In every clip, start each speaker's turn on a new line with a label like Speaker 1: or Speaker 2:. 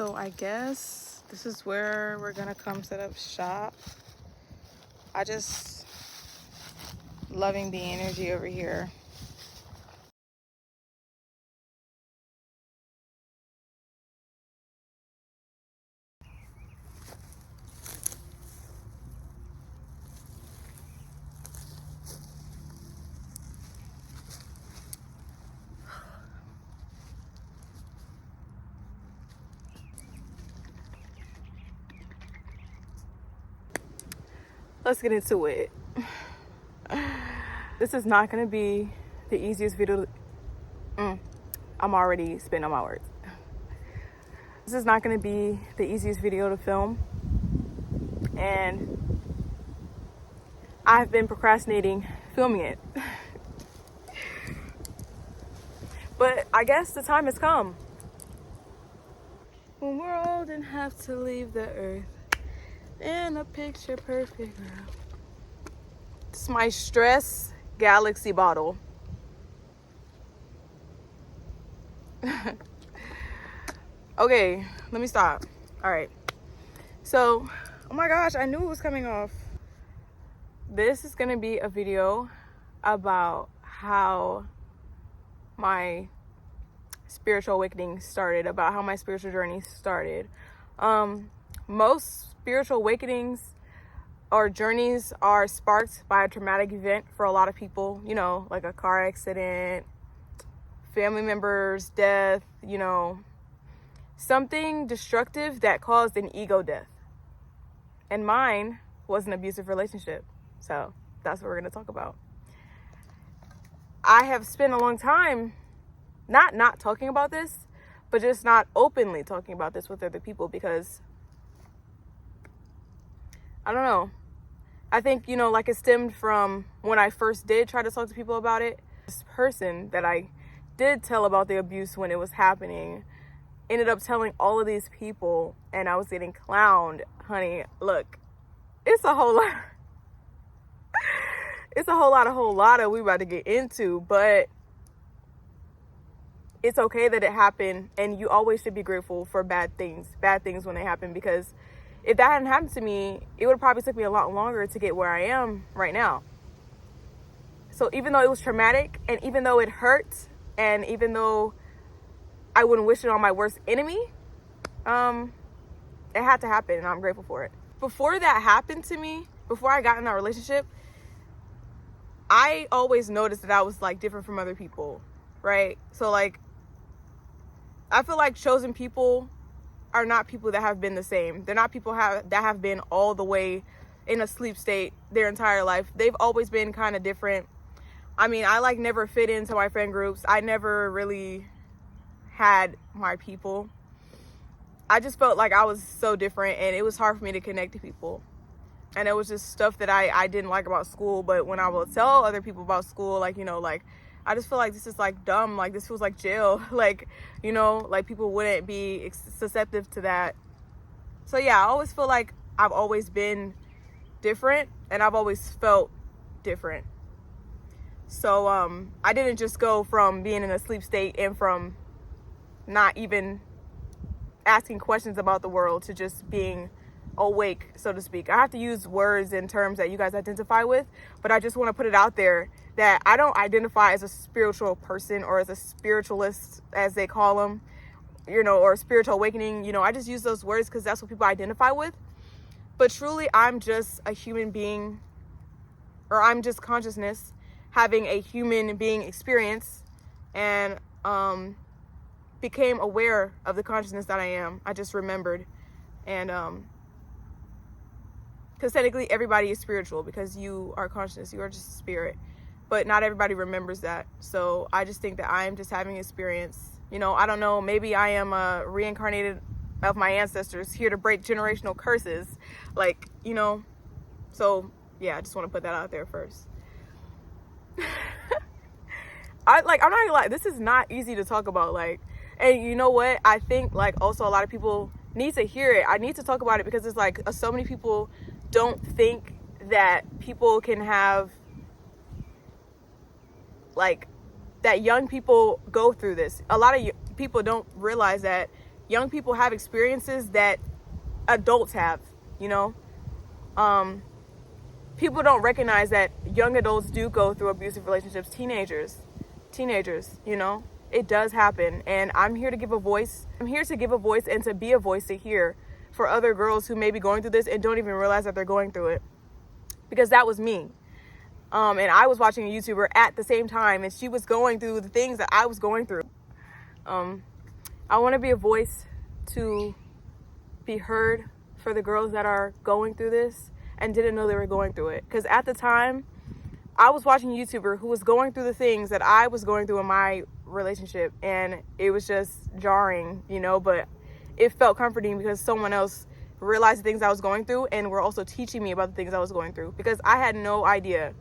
Speaker 1: So I guess this is where we're gonna come set up shop. I just loving the energy over here. Let's get into it. This is not going to be the easiest video. I'm already spitting on my words. This is not going to be the easiest video to film. And I've been procrastinating filming it. But I guess the time has come. When we're old and have to leave the earth in a picture perfect girl. It's my Stress Galaxy bottle. Okay, let me stop. All right. So, oh my gosh, I knew it was coming off. This is gonna be a video about how my spiritual awakening started, about how my spiritual journey started. Most spiritual awakenings or journeys are sparked by a traumatic event for a lot of people, you know, like a car accident, family members' death, you know, something destructive that caused an ego death. And mine was an abusive relationship. So that's what we're going to talk about. I have spent a long time not talking about this, but just not openly talking about this with other people because I don't know. I think, you know, like it stemmed from when I first did try to talk to people about it. This person that I did tell about the abuse when it was happening ended up telling all of these people and I was getting clowned. Honey, look, it's a whole lot. It's a whole lot we about to get into, but it's okay that it happened, and you always should be grateful for bad things when they happen, because if that hadn't happened to me, it would have probably took me a lot longer to get where I am right now. So even though it was traumatic, and even though it hurt, and even though I wouldn't wish it on my worst enemy, it had to happen, and I'm grateful for it. Before that happened to me, before I got in that relationship, I always noticed that I was like different from other people, right? So like, I feel like chosen people are not people that have been the same. They're not people that have been all the way in a sleep state their entire life. They've always been kind of different. I mean, I like never fit into my friend groups. I never really had my people. I just felt like I was so different and it was hard for me to connect to people. And it was just stuff that I didn't like about school. But when I would tell other people about school, like, you know, like, I just feel like this is like dumb. Like, this feels like jail. Like, you know, like people wouldn't be susceptible to that. So yeah, I always feel like I've always been different and I've always felt different. So I didn't just go from being in a sleep state and from not even asking questions about the world to just being awake, so to speak. I have to use words and terms that you guys identify with, but I just want to put it out there that I don't identify as a spiritual person or as a spiritualist, as they call them, you know, or spiritual awakening. You know, I just use those words because that's what people identify with. But truly, I'm just a human being, or I'm just consciousness having a human being experience, and became aware of the consciousness that I am. I just remembered. And because technically everybody is spiritual because you are conscious, you are just spirit, but not everybody remembers that. So I just think that I am just having experience. You know, I don't know, maybe I am reincarnated of my ancestors here to break generational curses, like, you know. So yeah, I just want to put that out there first. I'm not gonna lie, this is not easy to talk about, like, and you know what, I think like also a lot of people need to hear it. I need to talk about it because it's like so many people don't think that people can have, like, that young people go through this. A lot of people don't realize that young people have experiences that adults have, you know. People don't recognize that young adults do go through abusive relationships. Teenagers, you know, it does happen. And I'm here to give a voice. I'm here to give a voice and to be a voice to hear for other girls who may be going through this and don't even realize that they're going through it. Because that was me. And I was watching a YouTuber at the same time, and she was going through the things that I was going through. I want to be a voice to be heard for the girls that are going through this and didn't know they were going through it. Because at the time, I was watching a YouTuber who was going through the things that I was going through in my relationship, and it was just jarring, you know, but it felt comforting because someone else realized the things I was going through and were also teaching me about the things I was going through, because I had no idea.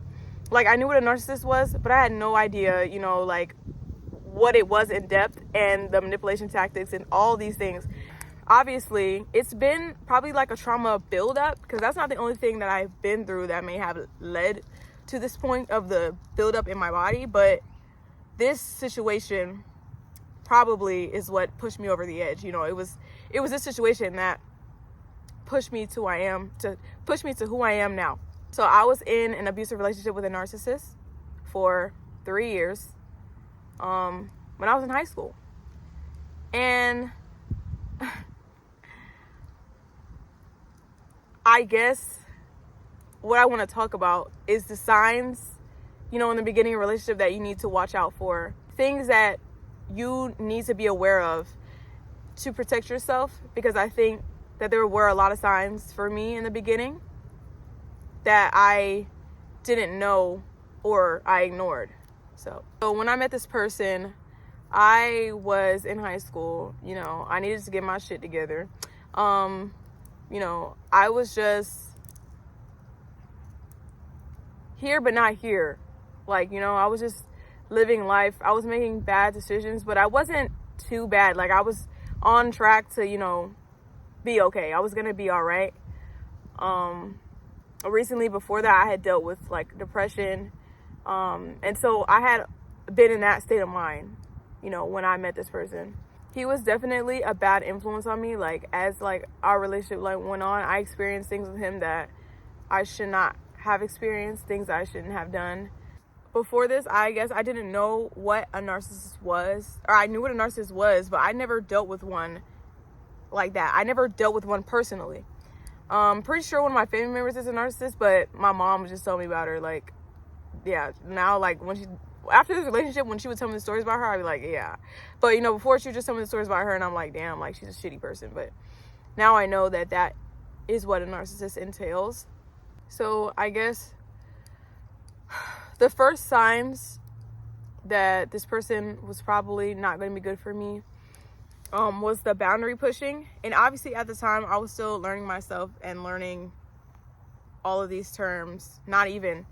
Speaker 1: Like, I knew what a narcissist was, but I had no idea, you know, like, what it was in depth and the manipulation tactics and all these things. Obviously, it's been probably like a trauma buildup, because that's not the only thing that I've been through that may have led to this point of the buildup in my body. But this situation probably is what pushed me over the edge. You know, it was this situation that pushed me to who I am now. So I was in an abusive relationship with a narcissist for 3 years when I was in high school. And I guess what I want to talk about is the signs, you know, in the beginning of a relationship that you need to watch out for. Things that you need to be aware of to protect yourself, because I think that there were a lot of signs for me in the beginning that I didn't know or I ignored. So when I met this person, I was in high school, you know, I needed to get my shit together. You know, I was just here but not here. Like, you know, I was just living life. I was making bad decisions, but I wasn't too bad. Like, I was on track to, you know, be okay. I was gonna be all right. Recently, before that, I had dealt with like depression, and so I had been in that state of mind, you know, when I met this person. He was definitely a bad influence on me. Like, as like our relationship like went on, I experienced things with him that I should not have experienced, things I shouldn't have done. Before this, I guess I didn't know what a narcissist was, or I knew what a narcissist was, but I never dealt with one like that. I never dealt with one personally. Pretty sure one of my family members is a narcissist, but my mom was just telling me about her. Like, yeah, now, like, after this relationship, when she would tell me the stories about her, I'd be like, yeah. But, you know, before, she would just tell me the stories about her, and I'm like, damn, like, she's a shitty person. But now I know that that is what a narcissist entails. So I guess the first signs that this person was probably not going to be good for me was the boundary pushing. And obviously at the time, I was still learning myself and learning all of these terms. Not even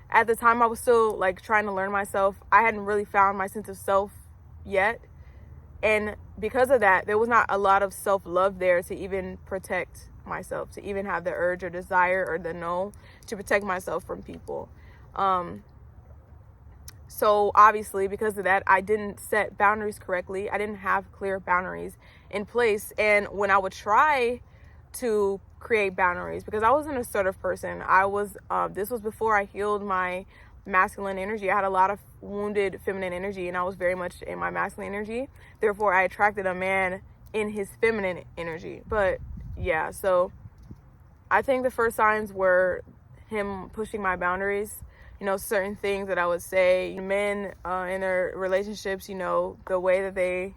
Speaker 1: at the time, I was still like trying to learn myself. I hadn't really found my sense of self yet, and because of that, there was not a lot of self-love there to even protect myself, to even have the urge or desire or the know to protect myself from people. So obviously, because of that, I didn't set boundaries correctly. I didn't have clear boundaries in place. And when I would try to create boundaries, because I was an assertive person, this was before I healed my masculine energy. I had a lot of wounded feminine energy, and I was very much in my masculine energy. Therefore, I attracted a man in his feminine energy. But yeah, so I think the first signs were him pushing my boundaries. You know, certain things that I would say. Men in their relationships, you know, the way that they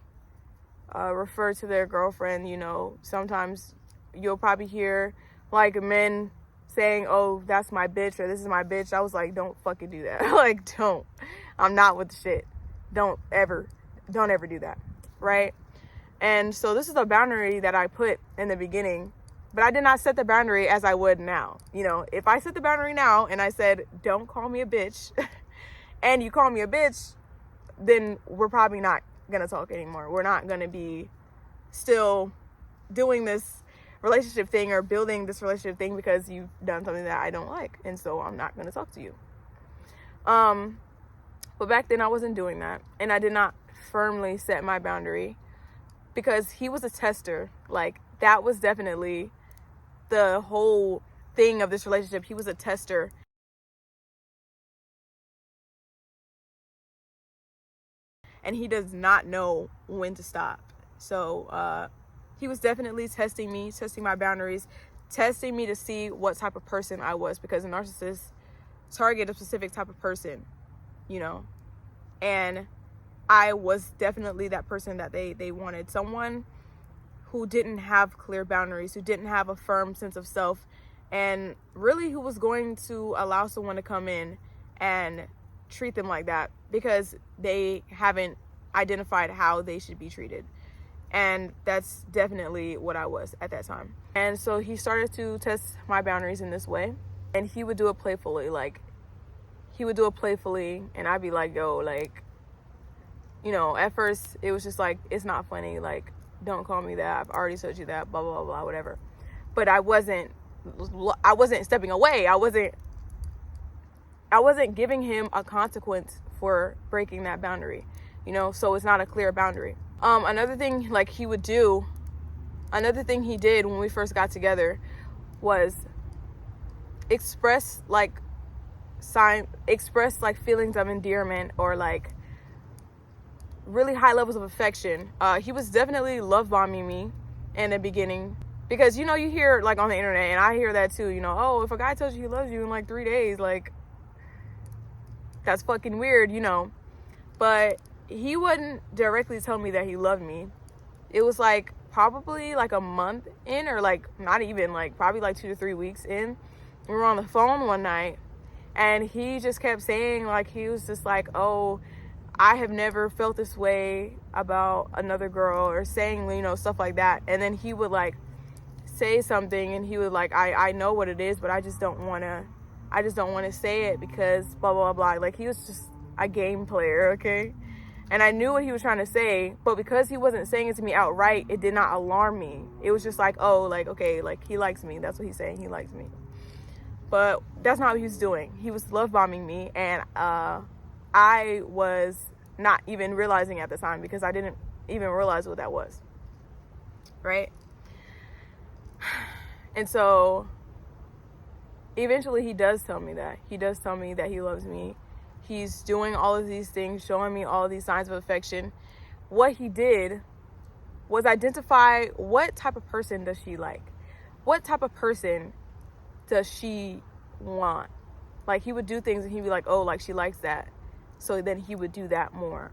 Speaker 1: refer to their girlfriend, you know, sometimes you'll probably hear like men saying, oh, that's my bitch, or this is my bitch. I was like, don't fucking do that. Like, don't. I'm not with the shit. Don't ever do that. Right? And so this is a boundary that I put in the beginning, but I did not set the boundary as I would now. You know, if I set the boundary now and I said, don't call me a bitch, and you call me a bitch, then we're probably not going to talk anymore. We're not going to be still doing this relationship thing or building this relationship thing because you've done something that I don't like. And so I'm not going to talk to you. But back then I wasn't doing that. And I did not firmly set my boundary. because he was a tester. Like, that was definitely the whole thing of this relationship. He was a tester. And he does not know when to stop. So he was definitely testing me, testing my boundaries, testing me to see what type of person I was, because a narcissist target a specific type of person, you know. And I was definitely that person that they wanted. Someone who didn't have clear boundaries, who didn't have a firm sense of self, and really who was going to allow someone to come in and treat them like that because they haven't identified how they should be treated. And that's definitely what I was at that time. And so he started to test my boundaries in this way, and he would do it playfully. Like, he would do it playfully, and I'd be like, yo, like, you know, at first it was just like, it's not funny, like, don't call me that, I've already told you that, blah blah blah, whatever. But I wasn't stepping away. I wasn't giving him a consequence for breaking that boundary, you know. So it's not a clear boundary. Another thing he did when we first got together was express feelings of endearment, or like really high levels of affection. He was definitely love bombing me in the beginning, because, you know, you hear like on the internet, and I hear that too, you know, oh, if a guy tells you he loves you in like 3 days, like, that's fucking weird, you know. But he wouldn't directly tell me that he loved me. It was like probably like a month in, or like not even, like probably like 2 to 3 weeks in. We were on the phone one night, and he just kept saying, like, he was just like, oh, I have never felt this way about another girl, or saying, you know, stuff like that. And then he would like say something, and he would like, I know what it is, but I just don't want to say it because blah blah blah. Like, he was just a game player, okay? And I knew what he was trying to say, but because he wasn't saying it to me outright, it did not alarm me. It was just like, oh, like, okay, like, he likes me. That's what he's saying. He likes me. But that's not what he was doing. He was love bombing me, and I was not even realizing at the time, because I didn't even realize what that was, right? And so eventually he does tell me that. He does tell me that he loves me. He's doing all of these things, showing me all of these signs of affection. What he did was identify, what type of person does she like? What type of person does she want? Like, he would do things and he'd be like, oh, like, she likes that. So then he would do that more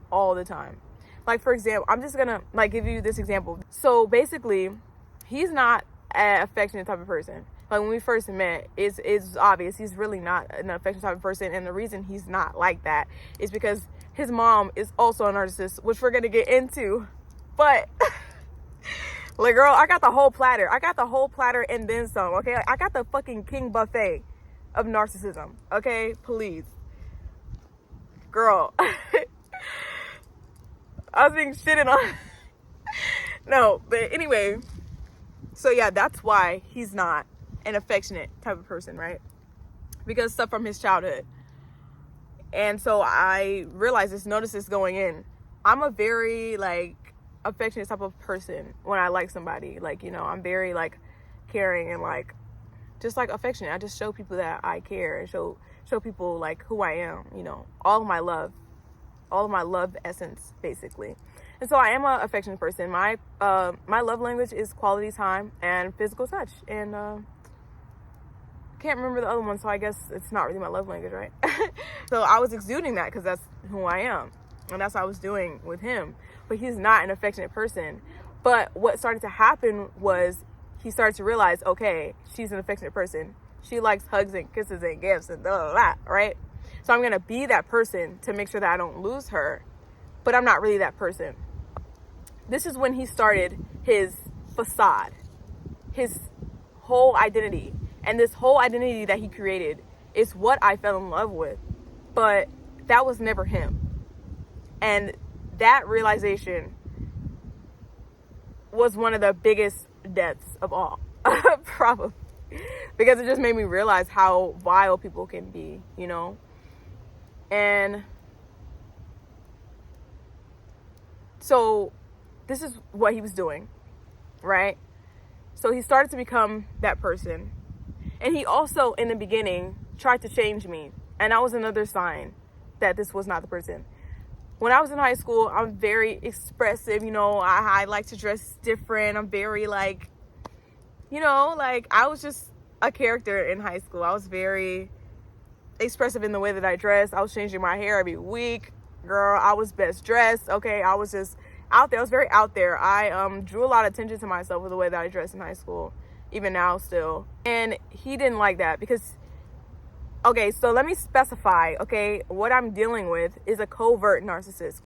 Speaker 1: all the time. Like, for example, I'm just gonna like give you this example. So basically, he's not an affectionate type of person. Like, when we first met, it's obvious he's really not an affectionate type of person. And the reason he's not like that is because his mom is also a narcissist, which we're gonna get into. But like, girl, I got the whole platter. I got the whole platter and then some, okay? I got the fucking king buffet of narcissism, okay? Please. Girl. I was being shitted on. No, but anyway. So yeah, that's why he's not an affectionate type of person, right? Because stuff from his childhood. And so I realized this, noticed this going in. I'm a very like affectionate type of person when I like somebody. Like, you know, I'm very like caring and like just like affectionate. I just show people that I care, and show people like who I am, you know, all of my love essence, basically. And so I am an affectionate person. My love language is quality time and physical touch. And can't remember the other one, so I guess it's not really my love language, right? So I was exuding that because that's who I am, and that's what I was doing with him. But he's not an affectionate person. But what started to happen was he started to realize, okay, she's an affectionate person. She likes hugs and kisses and gifts and blah, blah, blah, right? So I'm going to be that person to make sure that I don't lose her. But I'm not really that person. This is when he started his facade, his whole identity. And this whole identity that he created is what I fell in love with. But that was never him. And that realization was one of the biggest deaths of all. Probably. Because it just made me realize how vile people can be, you know? And so this is what he was doing, right? So he started to become that person. And he also, in the beginning, tried to change me. And that was another sign that this was not the person. When I was in high school, I'm very expressive, you know, I like to dress different. I'm very like, you know, like I was just a character in high school. I was very expressive in the way that I dressed. I was changing my hair every week. Girl, I was best dressed. Okay, I was just out there. I was very out there. I drew a lot of attention to myself with the way that I dressed in high school, even now still. And he didn't like that because, okay, so let me specify, okay, what I'm dealing with is a covert narcissist.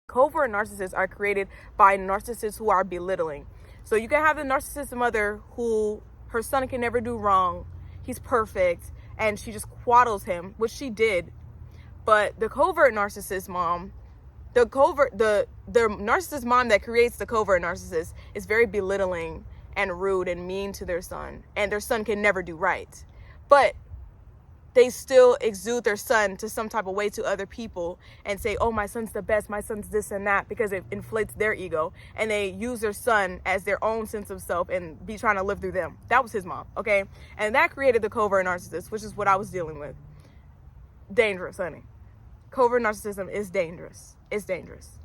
Speaker 1: Covert narcissists are created by narcissists who are belittling. So you can have the narcissist mother who her son can never do wrong. He's perfect. And she just coddles him, which she did. But the covert narcissist mom, the narcissist mom that creates the covert narcissist is very belittling and rude and mean to their son. And their son can never do right. But they still exude their son to some type of way to other people and say, oh, my son's the best, my son's this and that, because it inflates their ego. And they use their son as their own sense of self and be trying to live through them. That was his mom, okay? And that created the covert narcissist, which is what I was dealing with. Dangerous, honey. Covert narcissism is dangerous. It's dangerous.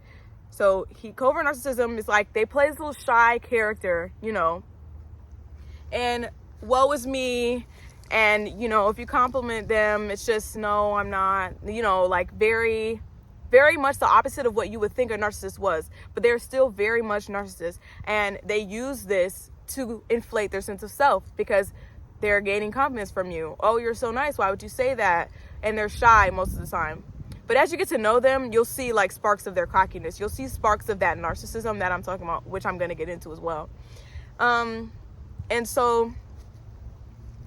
Speaker 1: So covert narcissism is like they play this little shy character, you know, and woe is me. And, you know, if you compliment them, it's just, no, I'm not, you know, like very, very much the opposite of what you would think a narcissist was. But they're still very much narcissists. And they use this to inflate their sense of self because they're gaining confidence from you. Oh, you're so nice. Why would you say that? And they're shy most of the time. But as you get to know them, you'll see like sparks of their cockiness. You'll see sparks of that narcissism that I'm talking about, which I'm going to get into as well. And so...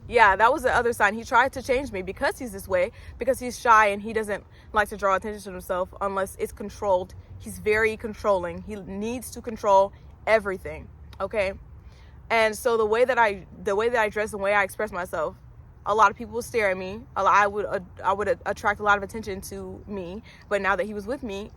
Speaker 1: yeah, that was the other sign. He tried to change me because he's this way, because he's shy and he doesn't like to draw attention to himself unless it's controlled. He's very controlling. He needs to control everything, okay? And so the way that I dress, the way I express myself, a lot of people would stare at me. I would attract a lot of attention to me. But now that he was with me,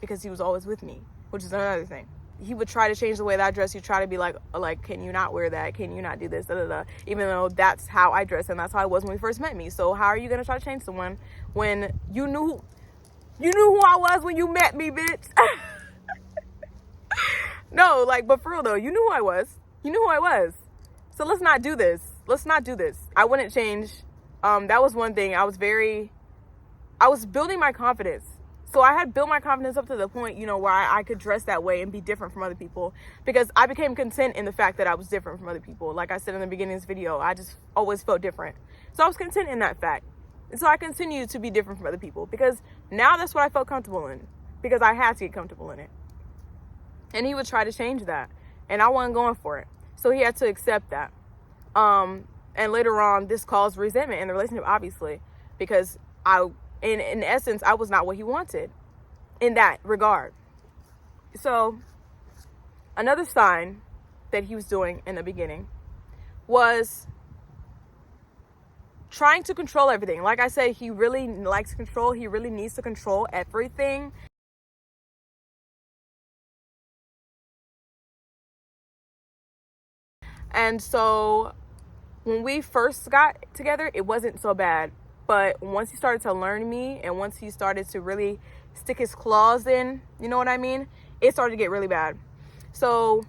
Speaker 1: because he was always with me, which is another thing. He would try to change the way that I dress. He'd try to be like, can you not wear that? Can you not do this? Da, da, da. Even though that's how I dress and that's how I was when he first met me. So how are you going to try to change someone when you knew who I was when you met me, bitch? No, like, but for real though, you knew who I was. You knew who I was. So let's not do this. Let's not do this. I wouldn't change. That was one thing. I was building my confidence. So I had built my confidence up to the point, you know, where I could dress that way and be different from other people because I became content in the fact that I was different from other people. Like I said in the beginning of this video, I just always felt different. So I was content in that fact. And so I continued to be different from other people because now that's what I felt comfortable in because I had to get comfortable in it. And he would try to change that. And I wasn't going for it. So he had to accept that. And later on, this caused resentment in the relationship, obviously, because in essence, I was not what he wanted in that regard. So another sign that he was doing in the beginning was trying to control everything. Like I said, he really likes control. He really needs to control everything. And so when we first got together, it wasn't so bad. But once he started to learn me and once he started to really stick his claws in, you know what I mean? It started to get really bad. So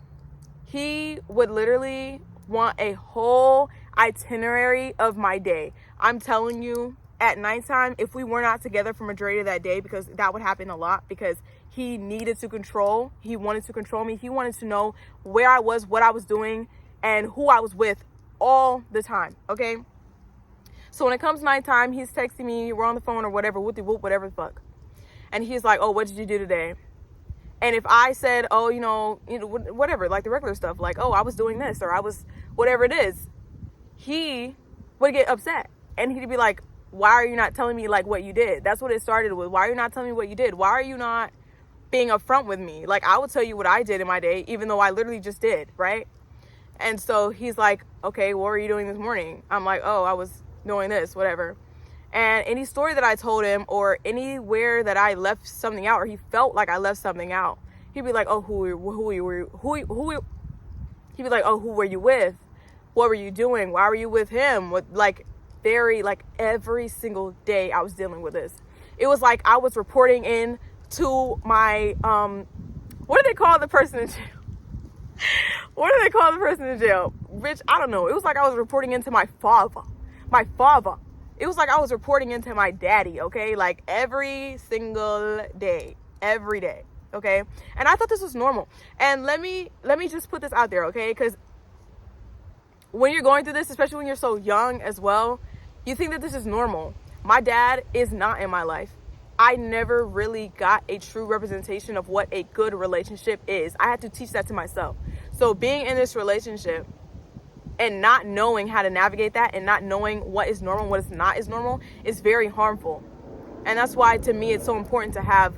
Speaker 1: he would literally want a whole itinerary of my day. I'm telling you, at nighttime, if we were not together for majority of that day, because that would happen a lot, because he needed to control, he wanted to control me. He wanted to know where I was, what I was doing, and who I was with all the time, okay? So when it comes nighttime, he's texting me, we're on the phone or whatever, whatever the fuck. And he's like, oh, what did you do today? And if I said, oh, you know, whatever, like the regular stuff, like, oh, I was doing this or I was whatever it is, he would get upset. And he'd be like, why are you not telling me like what you did? That's what it started with. Why are you not telling me what you did? Why are you not being upfront with me? Like, I would tell you what I did in my day, even though I literally just did, right? And so he's like, okay, what were you doing this morning? I'm like, oh, I was doing this, whatever. And any story that I told him, or anywhere that I left something out, or he felt like I left something out, he'd be like, oh, he'd be like, oh, who were you with? What were you doing? Why were you with him? Every single day I was dealing with this. It was like I was reporting in to my, what do they call the person in jail? What do they call the person in jail? Bitch, I don't know. It was like I was reporting into my father. My father. It was like I was reporting into my daddy, okay? Like every single day. Every day, okay? And I thought this was normal. And let me just put this out there, okay? Because when you're going through this, especially when you're so young as well, you think that this is normal. My dad is not in my life. I never really got a true representation of what a good relationship is. I had to teach that to myself. So being in this relationship and not knowing how to navigate that, and not knowing what is normal and what is not is normal, is very harmful. And that's why, to me, it's so important to have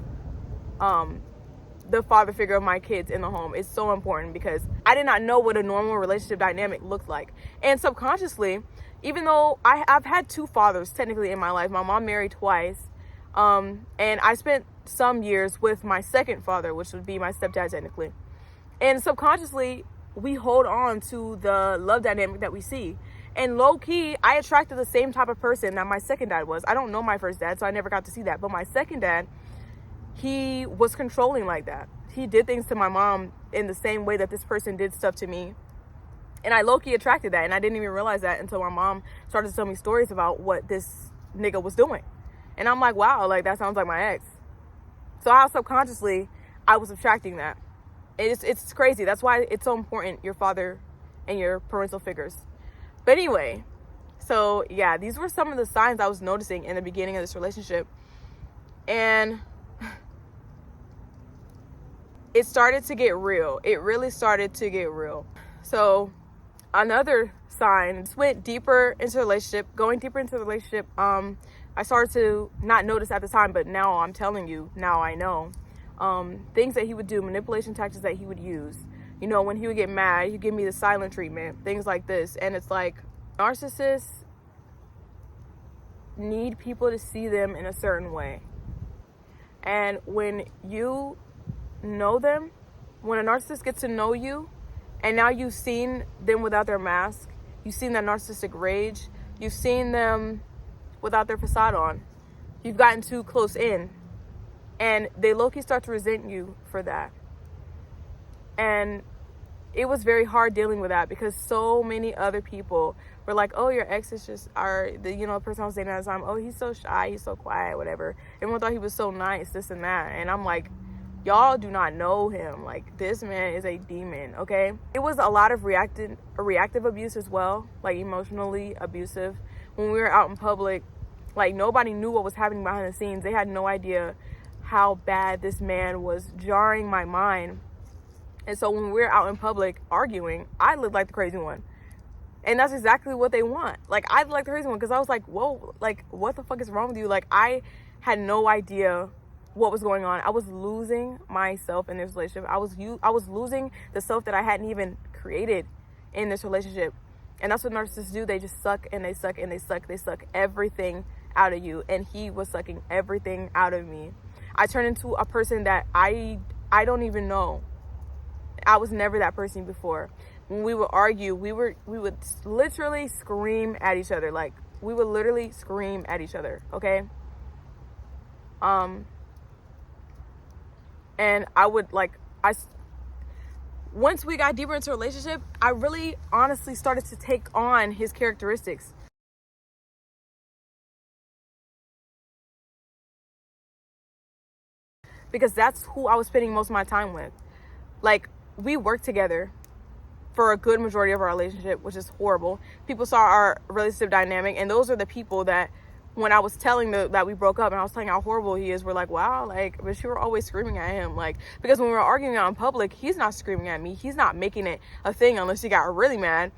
Speaker 1: the father figure of my kids in the home. It's so important because I did not know what a normal relationship dynamic looked like. And subconsciously, even though I've had two fathers technically in my life, my mom married twice, and I spent some years with my second father, which would be my stepdad technically. And subconsciously, we hold on to the love dynamic that we see. And low key, I attracted the same type of person that my second dad was. I don't know my first dad, so I never got to see that. But my second dad, he was controlling like that. He did things to my mom in the same way that this person did stuff to me. And I low key attracted that. And I didn't even realize that until my mom started to tell me stories about what this nigga was doing. And I'm like, wow, like that sounds like my ex. So how subconsciously I was attracting that. It's crazy. That's why it's so important, your father and your parental figures. But anyway, so yeah, these were some of the signs I was noticing in the beginning of this relationship. And it started to get real. It really started to get real. So another sign, just went deeper into the relationship, going deeper into the relationship. I started to not notice at the time, but now I'm telling you, now I know. Things that he would do, manipulation tactics that he would use. You know, when he would get mad, he'd give me the silent treatment, things like this. And it's like, narcissists need people to see them in a certain way. And when you know them, when a narcissist gets to know you, and now you've seen them without their mask, you've seen that narcissistic rage, you've seen them without their facade on, you've gotten too close in, and they low-key start to resent you for that. And it was very hard dealing with that because so many other people were like, oh, your ex is just the person I was dating at the time, oh, he's so shy, he's so quiet, whatever. Everyone thought he was so nice, this and that. And I'm like, y'all do not know him. Like, this man is a demon, okay? It was a lot of reactive abuse as well, like emotionally abusive. When we were out in public, like, nobody knew what was happening behind the scenes. They had no idea how bad this man was jarring my mind. And so when we were out in public arguing, I looked like the crazy one. And that's exactly what they want. Like, I looked like the crazy one because I was like, whoa, like, what the fuck is wrong with you? Like, I had no idea what was going on. I was losing myself in this relationship. I was losing the self that I hadn't even created in this relationship. And that's what narcissists do. They just suck and they suck and they suck. They suck everything out of you. And he was sucking everything out of me. I turned into a person that I don't even know. I was never that person before. When we would argue, we would literally scream at each other. Like, we would literally scream at each other, okay? And once we got deeper into a relationship, I really honestly started to take on his characteristics. Because that's who I was spending most of my time with. Like, we worked together for a good majority of our relationship, which is horrible. People saw our relationship dynamic, and those are the people that, when I was telling that we broke up and I was telling how horrible he is, we're like, wow, like, but you were always screaming at him. Like, because when we were arguing out in public, he's not screaming at me. He's not making it a thing unless he got really mad.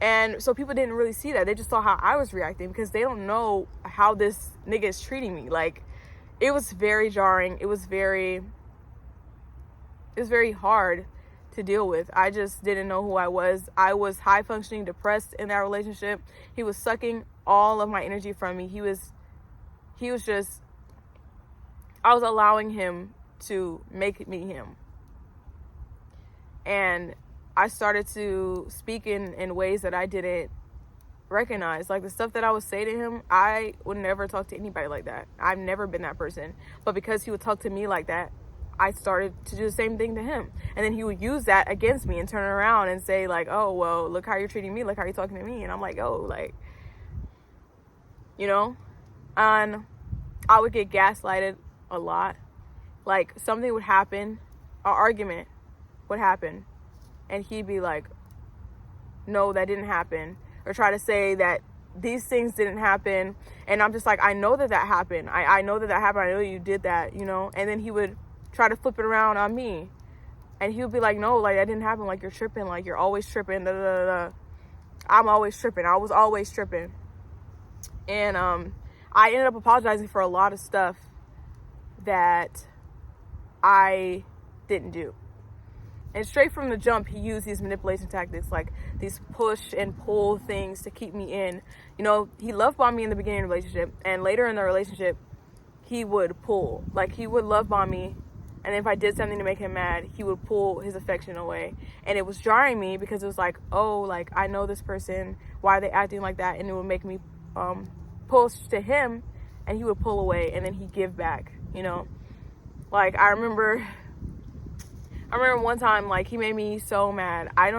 Speaker 1: And so people didn't really see that. They just saw how I was reacting because they don't know how this nigga is treating me. Like, it was very jarring. It was very hard to deal with. I just didn't know who I was. I was high functioning depressed in that relationship. He was sucking all of my energy from me. He was he was just, I was allowing him to make me him. And I started to speak in ways that I didn't recognize. Like the stuff that I would say to him, I would never talk to anybody like that. I've never been that person. But because he would talk to me like that, I started to do the same thing to him. And then he would use that against me and turn around and say like, oh, well, look how you're treating me. Look how you're talking to me. And I'm like, oh, like, you know? And I would get gaslighted a lot. Like something would happen, an argument would happen, and he'd be like, no, that didn't happen, or try to say that these things didn't happen. And I'm just like, I know that happened. I know that happened. I know you did that, you know? And then he would try to flip it around on me, and he would be like, no, like that didn't happen. Like you're tripping. Like you're always tripping. Da, da, da, da. I'm always tripping. I was always tripping. And I ended up apologizing for a lot of stuff that I didn't do. And straight from the jump, he used these manipulation tactics, like these push and pull things to keep me in. You know, he love bombed me in the beginning of the relationship, and later in the relationship, he would pull. Like he would love bomb me, and if I did something to make him mad, he would pull his affection away. And it was jarring me because it was like, oh, like I know this person, why are they acting like that? And it would make me push to him, and he would pull away, and then he'd give back, you know? Like I remember one time, like he made me so mad. I do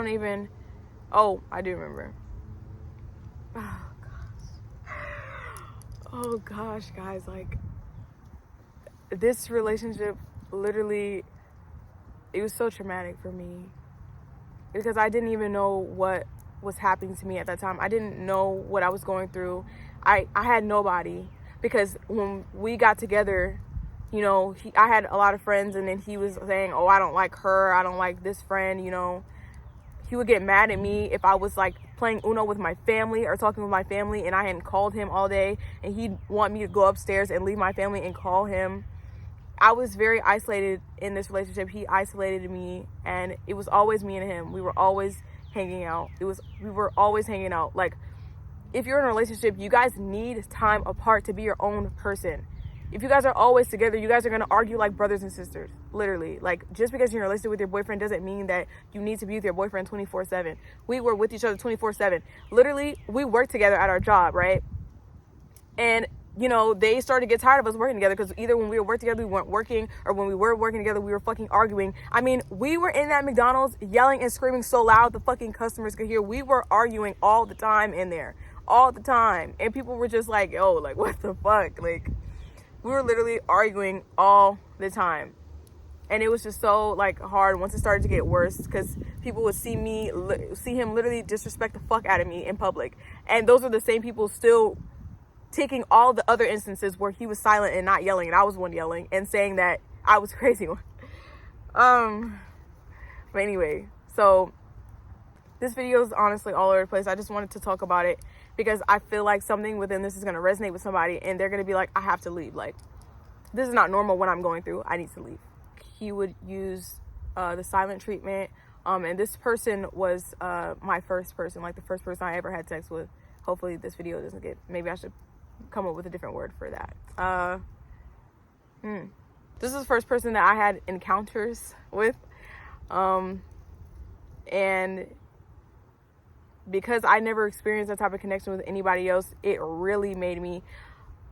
Speaker 1: remember. Oh gosh, guys, like this relationship literally, it was so traumatic for me because I didn't even know what was happening to me at that time. I didn't know what I was going through. I had nobody, because when we got together, you know, I had a lot of friends, and then he was saying, oh, I don't like her, I don't like this friend, you know. He would get mad at me if I was like playing Uno with my family or talking with my family and I hadn't called him all day, and he'd want me to go upstairs and leave my family and call him. I was very isolated in this relationship. He isolated me, and it was always me and him. We were always hanging out. We were always hanging out. Like, if you're in a relationship, you guys need time apart to be your own person. If you guys are always together, you guys are going to argue like brothers and sisters, literally. Like, just because you're in a relationship with your boyfriend doesn't mean that you need to be with your boyfriend 24/7. We were with each other 24/7. Literally, we worked together at our job, right? And, you know, they started to get tired of us working together, because either when we were working together, we weren't working, or when we were working together, we were fucking arguing. I mean, we were in that McDonald's yelling and screaming so loud the fucking customers could hear. We were arguing all the time in there, all the time. And people were just like, yo, like, what the fuck? Like, we were literally arguing all the time. And it was just so like hard once it started to get worse, because people would see him literally disrespect the fuck out of me in public. And those are the same people still taking all the other instances where he was silent and not yelling, and I was one yelling, and saying that I was crazy. But anyway, so this video is honestly all over the place. I just wanted to talk about it because I feel like something within this is going to resonate with somebody, and they're going to be like, I have to leave. Like, this is not normal what I'm going through. I need to leave. He would use the silent treatment. And this person was my first person, like the first person I ever had sex with. Hopefully this video doesn't get, maybe I should come up with a different word for that. This is the first person that I had encounters with. And because I never experienced that type of connection with anybody else, it really made me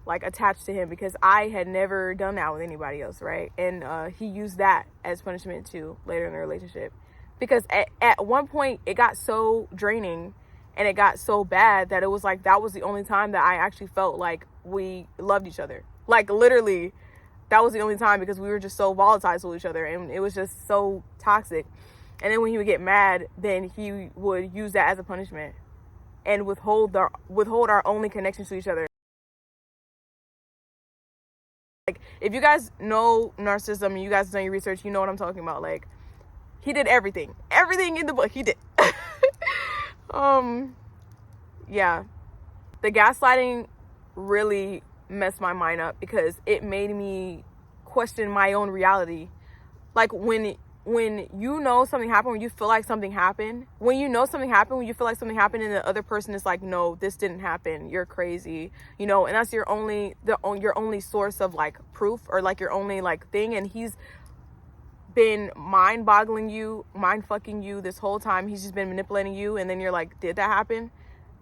Speaker 1: like attached to him, because I had never done that with anybody else, right? And he used that as punishment too later in the relationship, because at one point it got so draining and it got so bad that it was like that was the only time that I actually felt like we loved each other. Like, literally, that was the only time, because we were just so volatile to each other, and it was just so toxic. And then when he would get mad, then he would use that as a punishment and withhold our only connection to each other. Like, if you guys know narcissism and you guys done your research, you know what I'm talking about. Like, he did everything in the book. He did. Yeah, the gaslighting really messed my mind up, because it made me question my own reality. Like, when when you know something happened, when you feel like something happened, when you know something happened, when you feel like something happened and the other person is like, no, this didn't happen, you're crazy, you know, and that's your only source of like proof, or like your only like thing, and he's been mind fucking you this whole time. He's just been manipulating you, and then you're like, did that happen?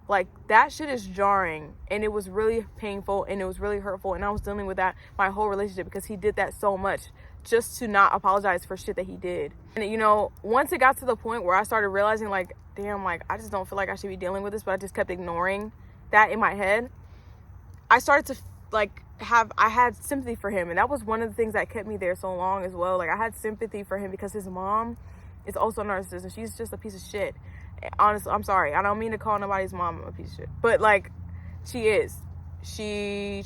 Speaker 1: Like, that shit is jarring, and it was really painful, and it was really hurtful, and I was dealing with that my whole relationship, because he did that so much just to not apologize for shit that he did. And, you know, once it got to the point where I started realizing, like, damn, like, I just don't feel like I should be dealing with this, but I just kept ignoring that in my head, I started to, like, I had sympathy for him, and that was one of the things that kept me there so long as well. Like, I had sympathy for him because his mom is also a narcissist, and she's just a piece of shit. Honestly, I'm sorry, I don't mean to call nobody's mom a piece of shit, but like, she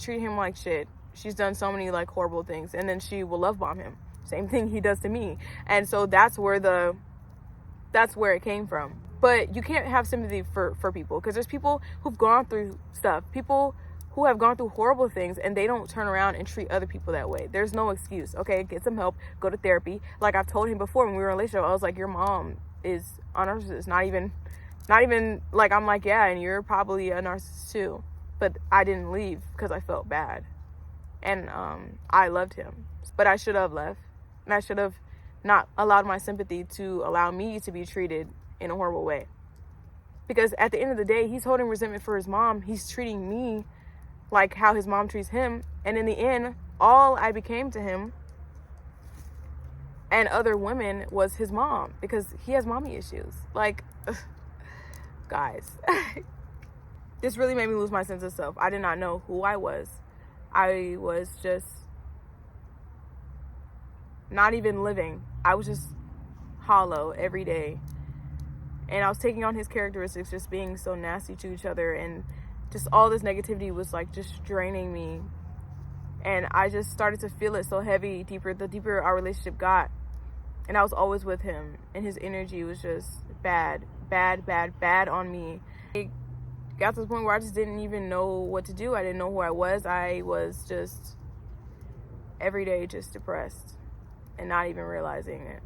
Speaker 1: treated him like shit. She's done so many like horrible things, and then she will love bomb him, same thing he does to me. And so that's where it came from. But you can't have sympathy for people, because there's people who've gone through stuff, people who have gone through horrible things, and they don't turn around and treat other people that way. There's no excuse. Okay, get some help, go to therapy. Like I've told him before when we were in a relationship, I was like, your mom is a narcissist. Not even like, I'm like, yeah, and you're probably a narcissist too. But I didn't leave because I felt bad, and I loved him, but I should have left, and I should have not allowed my sympathy to allow me to be treated in a horrible way. Because at the end of the day, he's holding resentment for his mom. He's treating me like how his mom treats him, and in the end, all I became to him and other women was his mom, because he has mommy issues. Like, guys, this really made me lose my sense of self. I did not know who I was. I was just not even living. I was just hollow every day, and I was taking on his characteristics, just being so nasty to each other, and just all this negativity was like just draining me. And I just started to feel it so heavy, the deeper our relationship got. And I was always with him, and his energy was just bad on me. It got to the point where I just didn't even know what to do. I didn't know who I was. I was just every day just depressed and not even realizing it.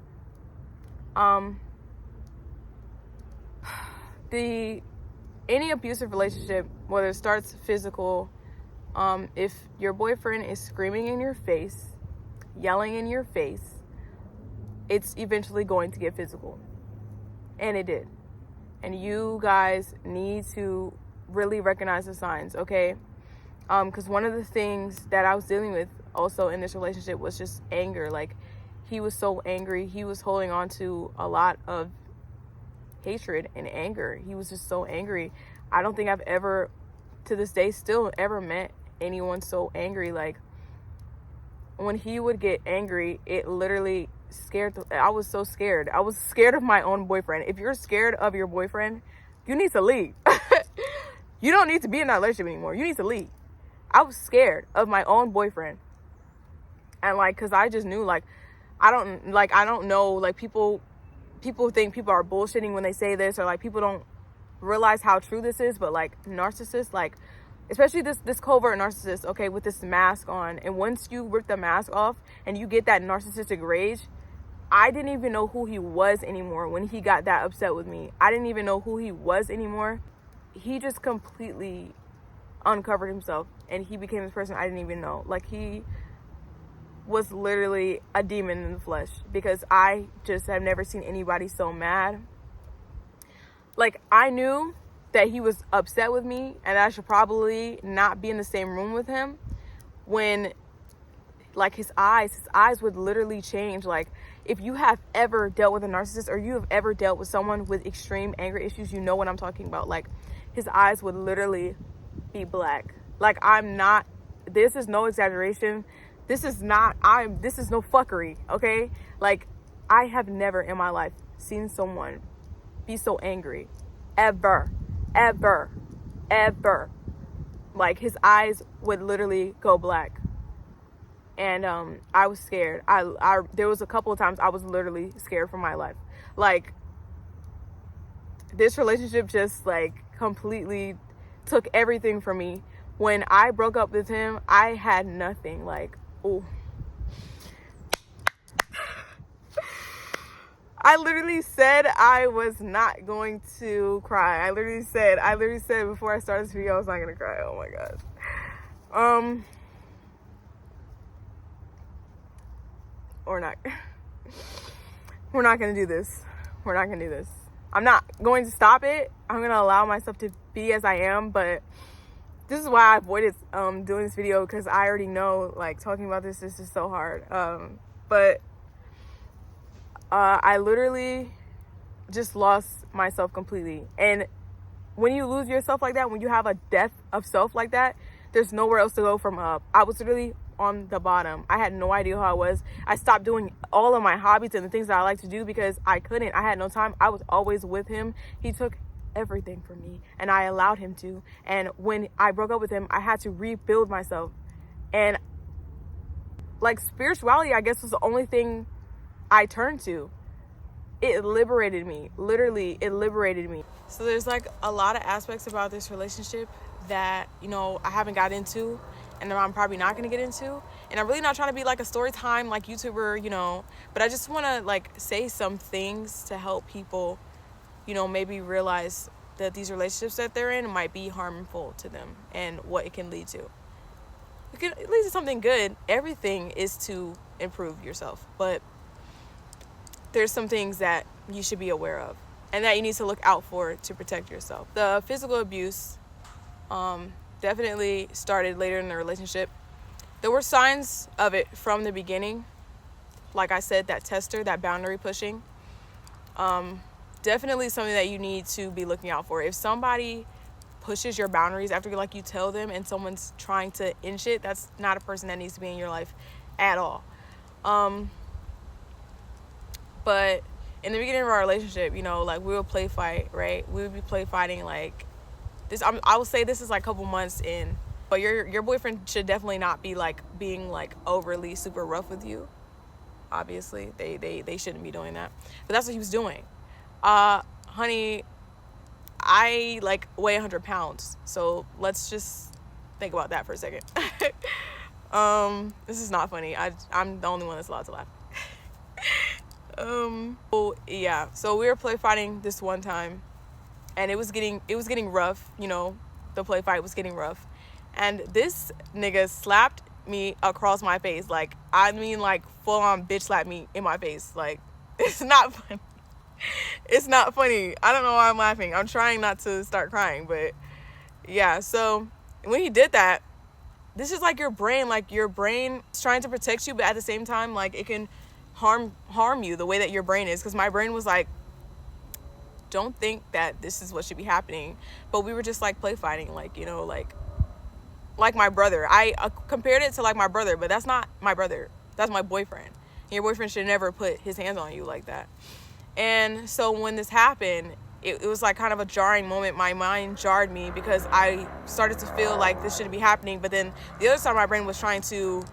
Speaker 1: Any abusive relationship, whether it starts physical, if your boyfriend is screaming in your face, yelling in your face, it's eventually going to get physical. And it did. And you guys need to really recognize the signs, okay? Because one of the things that I was dealing with also in this relationship was just anger. Like, he was so angry. He was holding on to a lot of hatred and anger. He was just so angry. I don't think I've ever, to this day, still ever met anyone so angry. Like, when he would get angry, it literally I was so scared. I was scared of my own boyfriend. If you're scared of your boyfriend, you need to leave. You don't need to be in that relationship anymore. You need to leave. I was scared of my own boyfriend. And like, cause I just knew, like, I don't know, like, people think people are bullshitting when they say this, or like people don't realize how true this is. But like, narcissists, like, especially this covert narcissist, okay, with this mask on, and once you rip the mask off and you get that narcissistic rage, I didn't even know who he was anymore when he got that upset with me. I didn't even know who he was anymore. He just completely uncovered himself, and he became this person I didn't even know. Like, he was literally a demon in the flesh, because I just have never seen anybody so mad. Like, I knew that he was upset with me, and I should probably not be in the same room with him, when, like, his eyes would literally change. Like, if you have ever dealt with a narcissist, or you have ever dealt with someone with extreme anger issues, you know what I'm talking about. Like, his eyes would literally be black. Like, this is no exaggeration. This is no fuckery, okay? Like, I have never in my life seen someone be so angry. Ever. Like, his eyes would literally go black. And I was scared. There was a couple of times I was literally scared for my life. Like, this relationship just, like, completely took everything from me. When I broke up with him, I had nothing. Like, oh. I literally said I was not going to cry. I literally said before I started this video I was not gonna cry. Oh my gosh. Or not. We're not gonna do this. We're not gonna do this. I'm not going to stop it. I'm gonna allow myself to be as I am, but this is why I avoided doing this video, because I already know, like, talking about this is just so hard. But I literally just lost myself completely. And when you lose yourself like that, when you have a death of self like that, there's nowhere else to go from up. I was literally on the bottom. I had no idea who I was. I stopped doing all of my hobbies and the things that I like to do because I couldn't. I had no time. I was always with him. He took everything from me, and I allowed him to. And when I broke up with him, I had to rebuild myself. And like, spirituality, I guess, was the only thing I turned to. It liberated me. Literally, it liberated me. So there's like a lot of aspects about this relationship that, you know, I haven't got into, and I'm probably not going to get into. And I'm really not trying to be like a story time like YouTuber, you know, but I just want to like say some things to help people, you know, maybe realize that these relationships that they're in might be harmful to them and what it can lead to. It leads to something good. Everything is to improve yourself, but there's some things that you should be aware of and that you need to look out for to protect yourself. The physical abuse definitely started later in the relationship. There were signs of it from the beginning. Like I said, that tester, that boundary pushing. Definitely something that you need to be looking out for. If somebody pushes your boundaries after you tell them, and someone's trying to inch it, that's not a person that needs to be in your life at all. But in the beginning of our relationship, you know, like, we would play fight, right? We would be play fighting like this. I would say this is like a couple months in, but your boyfriend should definitely not be like being like overly super rough with you. Obviously, they shouldn't be doing that, but that's what he was doing. Honey, I like weigh 100 pounds, so let's just think about that for a second. This is not funny. I'm the only one that's allowed to laugh. Yeah, so we were play fighting this one time, and it was getting rough, you know, the play fight was getting rough, and this nigga slapped me across my face, like, I mean, like, full on bitch slapped me in my face. Like, it's not funny. It's not funny. I don't know why I'm laughing. I'm trying not to start crying, but yeah. So when he did that, this is like your brain is trying to protect you, but at the same time, like, it can harm you the way that your brain is. Because my brain was like, don't think that this is what should be happening. But we were just like play fighting, like, you know, like my brother. I compared it to like my brother, but that's not my brother. That's my boyfriend. Your boyfriend should never put his hands on you like that. And so when this happened, it was like kind of a jarring moment. My mind jarred me because I started to feel like this shouldn't be happening. But then the other side of my brain was trying to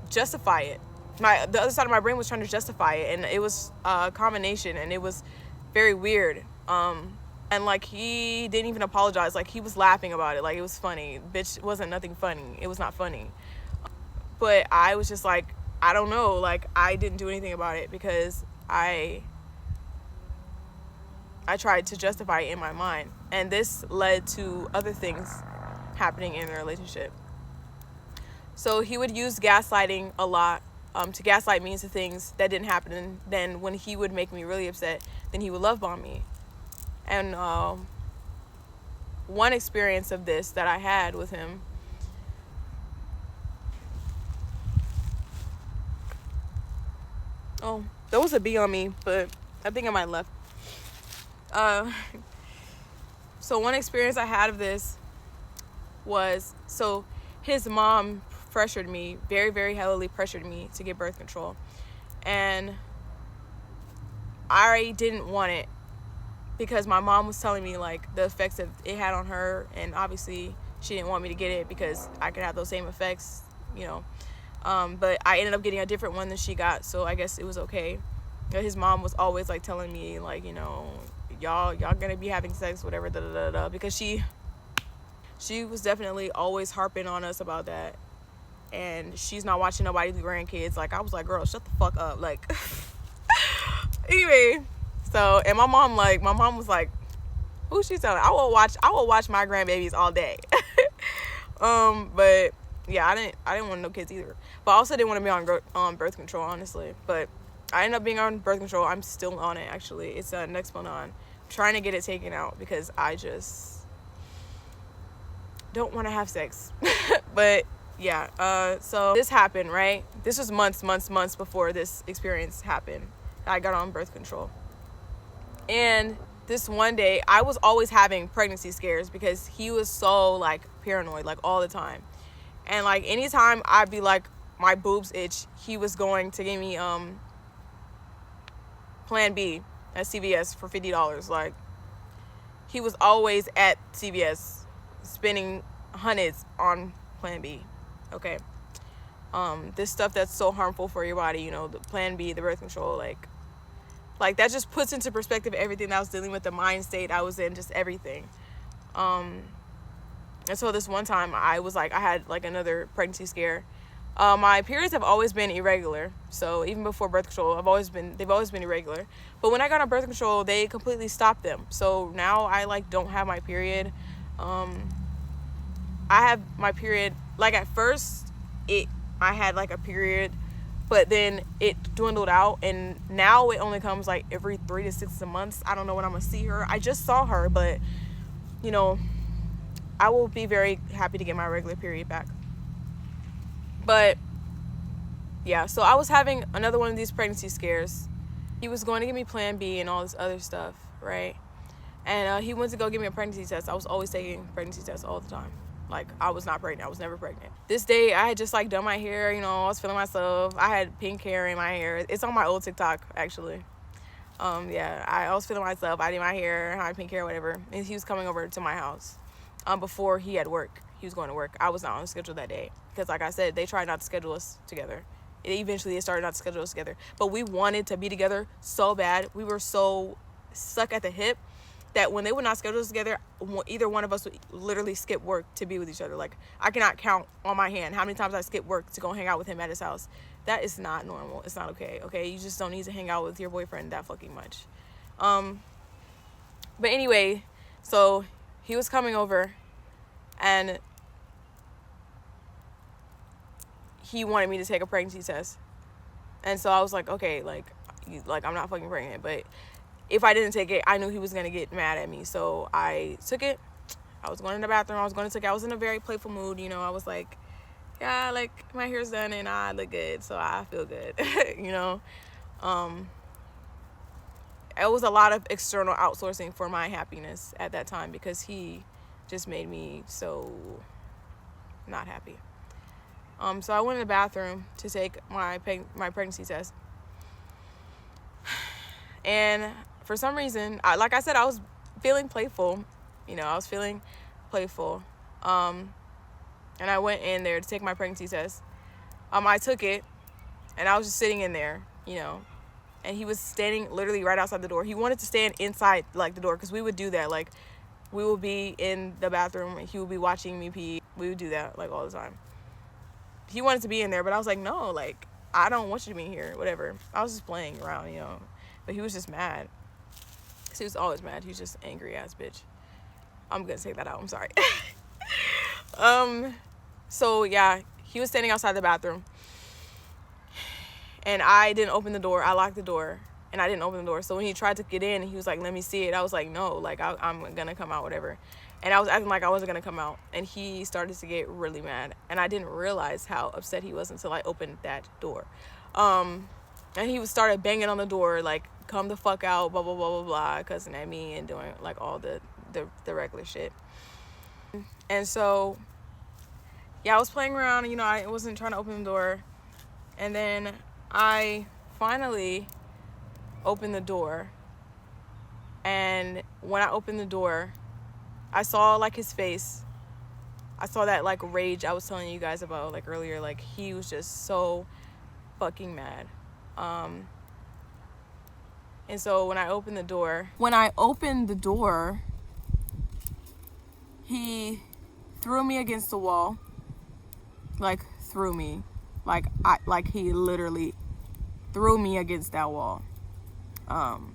Speaker 1: justify it. The other side of my brain was trying to justify it. And it was a combination, and it was very weird. And like, he didn't even apologize. Like, he was laughing about it. Like, it was funny. Bitch, it wasn't nothing funny. It was not funny. But I was just like, I don't know, like, I didn't do anything about it because I tried to justify it in my mind. And this led to other things happening in the relationship. So he would use gaslighting a lot, to gaslight me into things that didn't happen. And then when he would make me really upset, then he would love bomb me. And one experience of this that I had with him, oh, there was a bee on me, but I think I might have left. So one experience I had of this was, so his mom pressured me, very, very heavily pressured me to get birth control. And I didn't want it because my mom was telling me, like, the effects that it had on her. And obviously she didn't want me to get it because I could have those same effects, you know. But I ended up getting a different one than she got, so I guess it was okay. His mom was always like telling me, like, you know, y'all gonna be having sex, whatever, da da da da, because she was definitely always harping on us about that. And she's not watching nobody's grandkids. Like, I was like, girl, shut the fuck up. Like, Anyway, so, and my mom was like, who's she telling? I will watch my grandbabies all day. But yeah, I didn't want no kids either. But I also didn't want to be on birth control, honestly. But I ended up being on birth control. I'm still on it, actually. It's Nexplanon. I'm trying to get it taken out because I just don't want to have sex. But yeah, so this happened, right? This was months before this experience happened. I got on birth control. And this one day, I was always having pregnancy scares because he was so, like, paranoid, like, all the time. And, like, anytime I'd be, like, my boobs itch, he was going to give me Plan B at CVS for $50. Like, he was always at CVS spending hundreds on Plan B. Okay. This stuff that's so harmful for your body, you know, the Plan B, the birth control, like that just puts into perspective everything that I was dealing with, the mind state I was in, just everything. And so this one time I had like another pregnancy scare. My periods have always been irregular. So even before birth control, they've always been irregular. But when I got on birth control, they completely stopped them. So now I like don't have my period. I have my period, like at first I had like a period, but then it dwindled out, and now it only comes like every 3 to 6 months. I don't know when I'm gonna see her. I just saw her, but you know, I will be very happy to get my regular period back. But yeah, so I was having another one of these pregnancy scares. He was going to give me Plan B and all this other stuff, right? And he went to go give me a pregnancy test. I was always taking pregnancy tests all the time. Like, I was not pregnant. I was never pregnant. This day, I had just, like, done my hair. You know, I was feeling myself. I had pink hair in my hair. It's on my old TikTok, actually. Yeah, I was feeling myself. I did my hair, I had pink hair, whatever. And he was coming over to my house before he had work. He was going to work. I was not on the schedule that day. Because, like I said, they tried not to schedule us together. Eventually, they started not to schedule us together. But we wanted to be together so bad. We were so stuck at the hip that when they would not schedule us together, either one of us would literally skip work to be with each other. Like, I cannot count on my hand how many times I skipped work to go hang out with him at his house. That is not normal. It's not okay. Okay, you just don't need to hang out with your boyfriend that fucking much. But anyway, so he was coming over, and he wanted me to take a pregnancy test. And so I was like, okay, like I'm not fucking pregnant, but if I didn't take it, I knew he was going to get mad at me. So I took it. I was going in the bathroom. I was in a very playful mood. You know, I was like, yeah, like, my hair's done and I look good, so I feel good. You know, it was a lot of external outsourcing for my happiness at that time because he just made me so not happy. So I went in the bathroom to take my pregnancy test. And for some reason, like I said, I was feeling playful. You know, I was feeling playful. And I went in there to take my pregnancy test. I took it, and I was just sitting in there, you know. And he was standing literally right outside the door. He wanted to stand inside, like, the door, because we would do that. Like, we would be in the bathroom, and he would be watching me pee. We would do that, like, all the time. He wanted to be in there, but I was like, no, like, I don't want you to be here, whatever. I was just playing around, you know. But he was just mad. He was always mad. He was just angry ass bitch. I'm gonna take that out. I'm sorry. So yeah, he was standing outside the bathroom, and I didn't open the door. I locked the door, and I didn't open the door. So when he tried to get in, he was like, "Let me see it." I was like, "No, like I'm gonna come out, whatever." And I was acting like I wasn't gonna come out, and he started to get really mad, and I didn't realize how upset he was until I opened that door. And he started banging on the door, like, come the fuck out, blah, blah, blah, blah, blah, cussing at me and doing, like, all the regular shit. And so, yeah, I was playing around, you know, I wasn't trying to open the door. And then I finally opened the door. And when I opened the door, I saw, like, his face. I saw that, like, rage I was telling you guys about, like, earlier. Like, he was just so fucking mad. And so when I opened the door, he threw me against the wall. Like, threw me. Like he literally threw me against that wall. And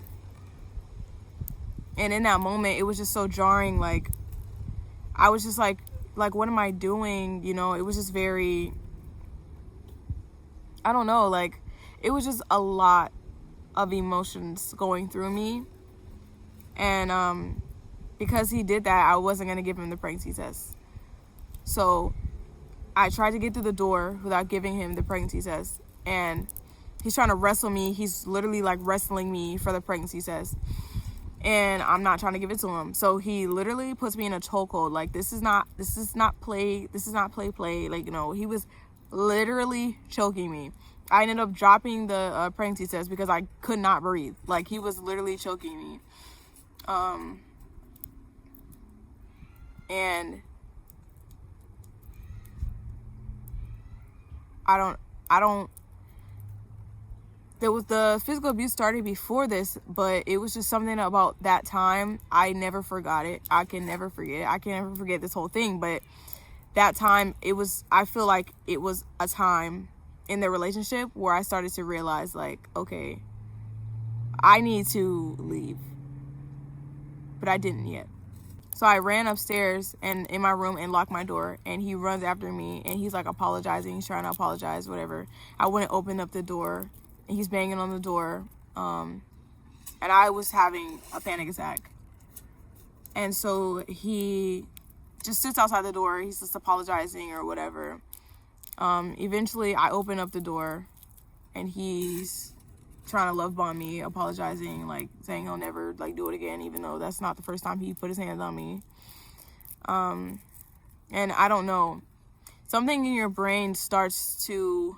Speaker 1: in that moment, it was just so jarring. Like, I was just like, what am I doing? You know, it was just very, I don't know, like, it was just a lot of emotions going through me. And because he did that, I wasn't going to give him the pregnancy test. So I tried to get through the door without giving him the pregnancy test. And he's trying to wrestle me. He's literally like wrestling me for the pregnancy test. And I'm not trying to give it to him. So he literally puts me in a chokehold. Like, this is not play. Like, you know, he was literally choking me. I ended up dropping the pregnancy test because I could not breathe. Like, he was literally choking me. And I don't, the physical abuse started before this, but it was just something about that time. I never forgot it. I can never forget it. I can never forget this whole thing. But that time, I feel like it was a time in the relationship where I started to realize, like, okay, I need to leave. But I didn't yet. So I ran upstairs and in my room and locked my door, and he runs after me and he's like apologizing. He's trying to apologize, whatever. I wouldn't open up the door. And he's banging on the door, and I was having a panic attack. And so he just sits outside the door. He's just apologizing or whatever. Eventually, I open up the door, and he's trying to love bomb me, apologizing, like saying he'll never like do it again, even though that's not the first time he put his hands on me. And I don't know, something in your brain starts to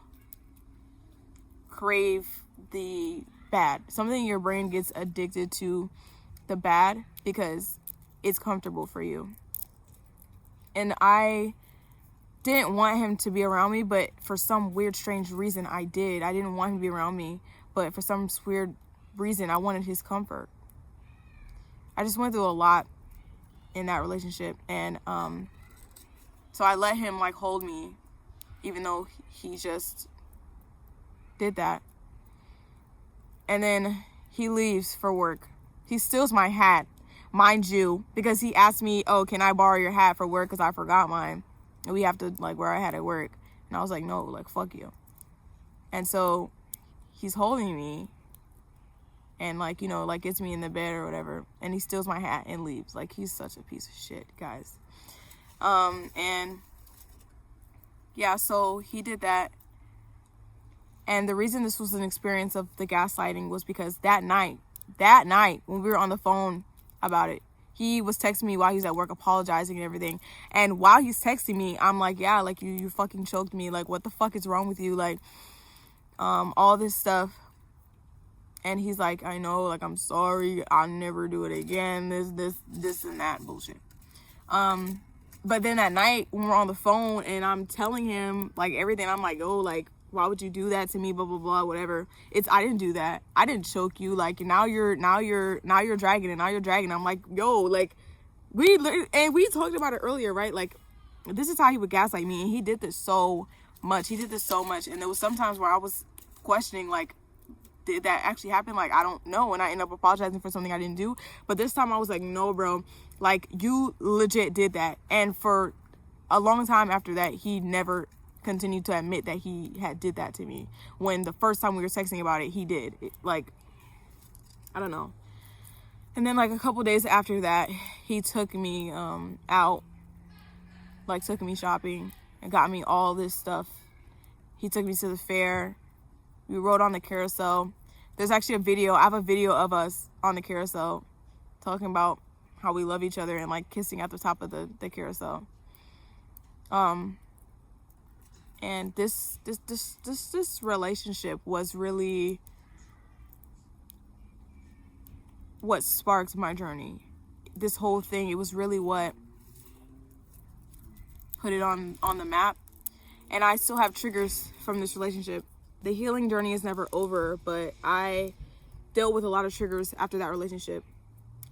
Speaker 1: crave the bad. Something in your brain gets addicted to the bad because it's comfortable for you. And I didn't want him to be around me, but for some weird, strange reason, I did. I didn't want him to be around me, but for some weird reason, I wanted his comfort. I just went through a lot in that relationship, and so I let him like hold me, even though he just did that. And then he leaves for work. He steals my hat, mind you, because he asked me, oh, can I borrow your hat for work because I forgot mine and we have to like wear a hat at work. And I was like, no, like, fuck you. And so he's holding me and like, you know, like gets me in the bed or whatever, and he steals my hat and leaves. Like, he's such a piece of shit, guys. And yeah, so he did that. And the reason this was an experience of the gaslighting was because that night when we were on the phone about it, he was texting me while he was at work, apologizing and everything. And while he's texting me, I'm like, yeah, like you fucking choked me. Like, what the fuck is wrong with you? Like, all this stuff. And he's like, I know, like, I'm sorry. I'll never do it again. This and that bullshit. But then at night when we're on the phone and I'm telling him like everything, I'm like, oh, like, why would you do that to me? Blah, blah, blah, whatever. I didn't do that. I didn't choke you. Like, now you're dragging it. Now you're dragging. I'm like, yo, like, we talked about it earlier, right? Like, this is how he would gaslight me. And he did this so much. And there was sometimes where I was questioning, like, did that actually happen? Like, I don't know. And I end up apologizing for something I didn't do. But this time I was like, no, bro, like, you legit did that. And for a long time after that, he never continued to admit that he had did that to me, when the first time we were texting about it, he did it. Like, I don't know. And then like a couple days after that, he took me out, like took me shopping and got me all this stuff. He took me to the fair. We rode on the carousel. There's actually a video. I have a video of us on the carousel talking about how we love each other and like kissing at the top of the carousel. And this relationship was really what sparked my journey. This whole thing, it was really what put it on the map. And I still have triggers from this relationship. The healing journey is never over, but I dealt with a lot of triggers after that relationship.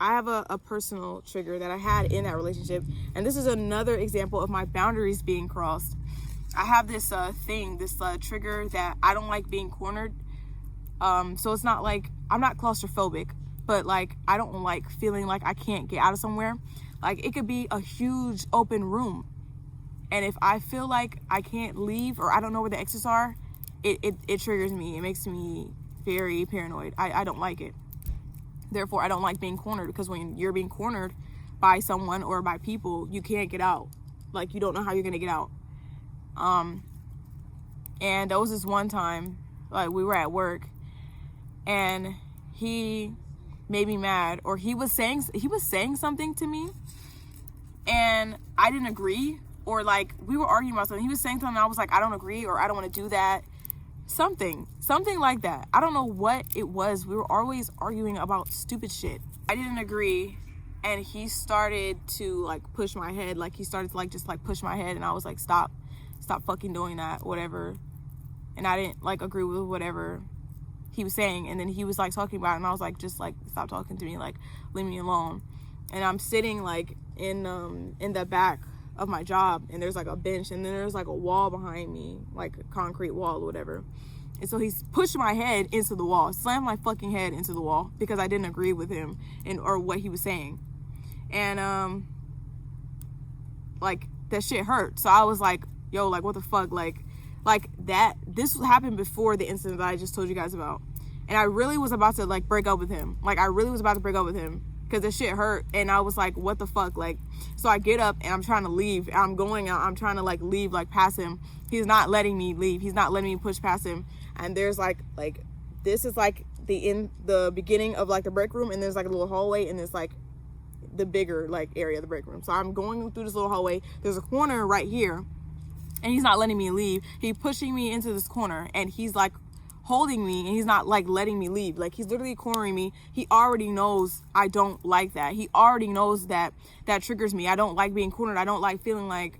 Speaker 1: I have a personal trigger that I had in that relationship. And this is another example of my boundaries being crossed. I have this trigger that I don't like being cornered. So it's not like, I'm not claustrophobic, but like, I don't like feeling like I can't get out of somewhere. Like, it could be a huge open room, and if I feel like I can't leave, or I don't know where the exits are, it triggers me. It makes me very paranoid. I don't like it. Therefore, I don't like being cornered, because when you're being cornered by someone or by people, you can't get out. Like, you don't know how you're gonna get out. And there was this one time, like, we were at work, and he made me mad, or he was saying something to me, and I didn't agree, or like, we were arguing about something. He was saying something, and I was like, I don't agree, or I don't want to do that. Something like that. I don't know what it was. We were always arguing about stupid shit. I didn't agree, and he started to like push my head. Like, he started to like just like push my head, and I was like, stop fucking doing that, whatever. And I didn't like agree with whatever he was saying. And then he was like talking about it, and I was like, just like, stop talking to me, like, leave me alone. And I'm sitting like in the back of my job, and there's like a bench, and then there's like a wall behind me, like a concrete wall or whatever. And so he's pushed my head into the wall, slammed my fucking head into the wall, because I didn't agree with him or what he was saying. And like, that shit hurt. So I was like, yo, like, what the fuck, like that. This happened before the incident that I just told you guys about, and I really was about to like break up with him. Like, I really was about to break up with him, because the shit hurt. And I was like, what the fuck? Like, so I get up and I'm trying to leave. I'm going out. I'm trying to like leave, like past him. He's not letting me leave. He's not letting me push past him. And there's like this is like the beginning of like the break room, and there's like a little hallway, and there's like the bigger like area of the break room. So I'm going through this little hallway. There's a corner right here, and he's not letting me leave. He's pushing me into this corner, and he's like holding me, and he's not like letting me leave. Like, he's literally cornering me. He already knows I don't like that. He already knows that triggers me. I don't like being cornered. I don't like feeling like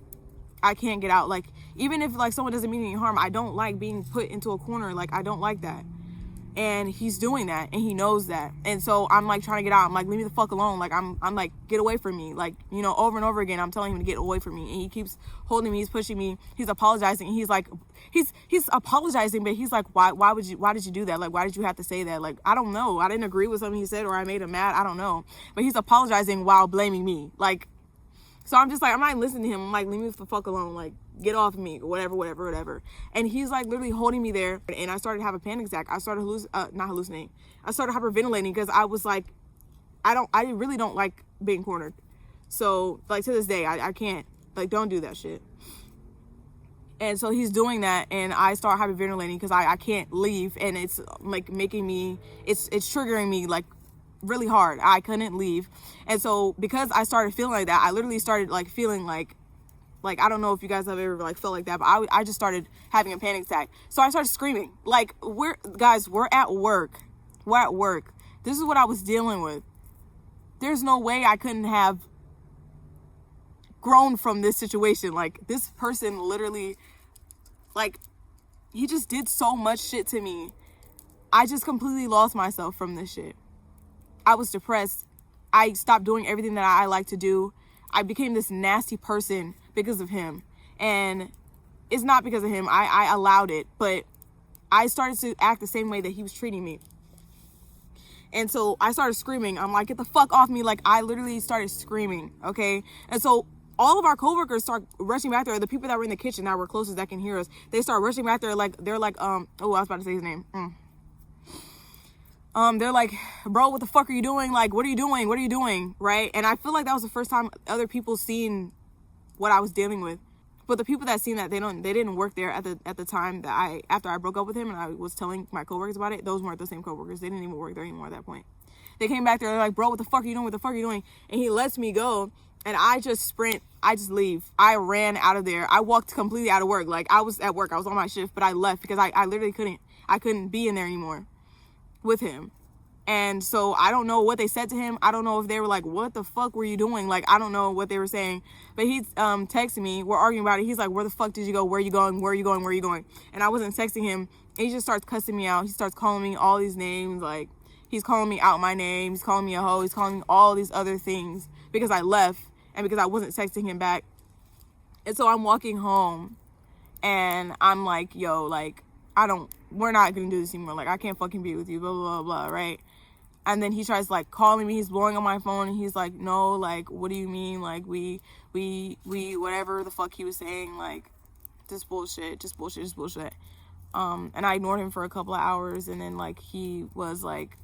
Speaker 1: I can't get out. Like, even if like someone doesn't mean any harm, I don't like being put into a corner. Like, I don't like that. And he's doing that, and he knows that. And so I'm like trying to get out. I'm like, leave me the fuck alone. Like, I'm like, get away from me. Like, you know, over and over again, I'm telling him to get away from me, and he keeps holding me. He's pushing me. He's apologizing. He's like, he's apologizing, but he's like, why did you do that? Like, why did you have to say that? Like, I don't know. I didn't agree with something he said, or I made him mad. I don't know. But he's apologizing while blaming me. Like, so I'm just like, I'm not listening to him. I'm like, leave me the fuck alone. Like, get off of me, whatever. And he's like literally holding me there, and I started to have a panic attack. I started not hallucinating. I started hyperventilating, because I was like, I really don't like being cornered. So like, to this day, I can't, like, don't do that shit. And so he's doing that, and I start hyperventilating because I can't leave, and it's like making me, it's triggering me like really hard. I couldn't leave. And so because I started feeling like that, I literally started like feeling like I don't know if you guys have ever like felt like that, but I just started having a panic attack. So I started screaming. Like, we're at work. We're at work. This is what I was dealing with. There's no way I couldn't have grown from this situation. Like, this person literally, like, he just did so much shit to me. I just completely lost myself from this shit. I was depressed. I stopped doing everything that I like to do. I became this nasty person because of him. And it's not because of him. I allowed it. But I started to act the same way that he was treating me. And so I started screaming. I'm like, get the fuck off me. Like, I literally started screaming, okay? And so all of our coworkers start rushing back there. The people that were in the kitchen that were closest that can hear us, they start rushing back there. Like, they're like, oh, I was about to say his name. They're like, bro, what the fuck are you doing? Like, what are you doing? What are you doing? Right? And I feel like that was the first time other people seen what I was dealing with. But the people that seen that, they didn't work there at the time that after I broke up with him and I was telling my coworkers about it. Those weren't the same coworkers. They didn't even work there anymore at that point. They came back there. They're like, bro, what the fuck are you doing? What the fuck are you doing? And he lets me go. And I just sprint. I just leave. I ran out of there. I walked completely out of work. Like, I was at work. I was on my shift, but I left because I literally couldn't. I couldn't be in there anymore with him. And so I don't know what they said to him. I don't know if they were like, what the fuck were you doing? Like, I don't know what they were saying. But he's texting me. We're arguing about it. He's like, where the fuck did you go? Where are you going? Where are you going? Where are you going? And I wasn't texting him. And he just starts cussing me out. He starts calling me all these names. Like, he's calling me out my name. He's calling me a hoe. He's calling me all these other things because I left and because I wasn't texting him back. And so I'm walking home and I'm like, yo, like, I don't we're not gonna do this anymore. Like, I can't fucking be with you, blah, blah, blah, right? And then he tries, like, calling me. He's blowing on my phone, and he's like, no, like, what do you mean? Like, we, whatever the fuck he was saying, like, just bullshit. And I ignored him for a couple of hours, and then, like, he was like,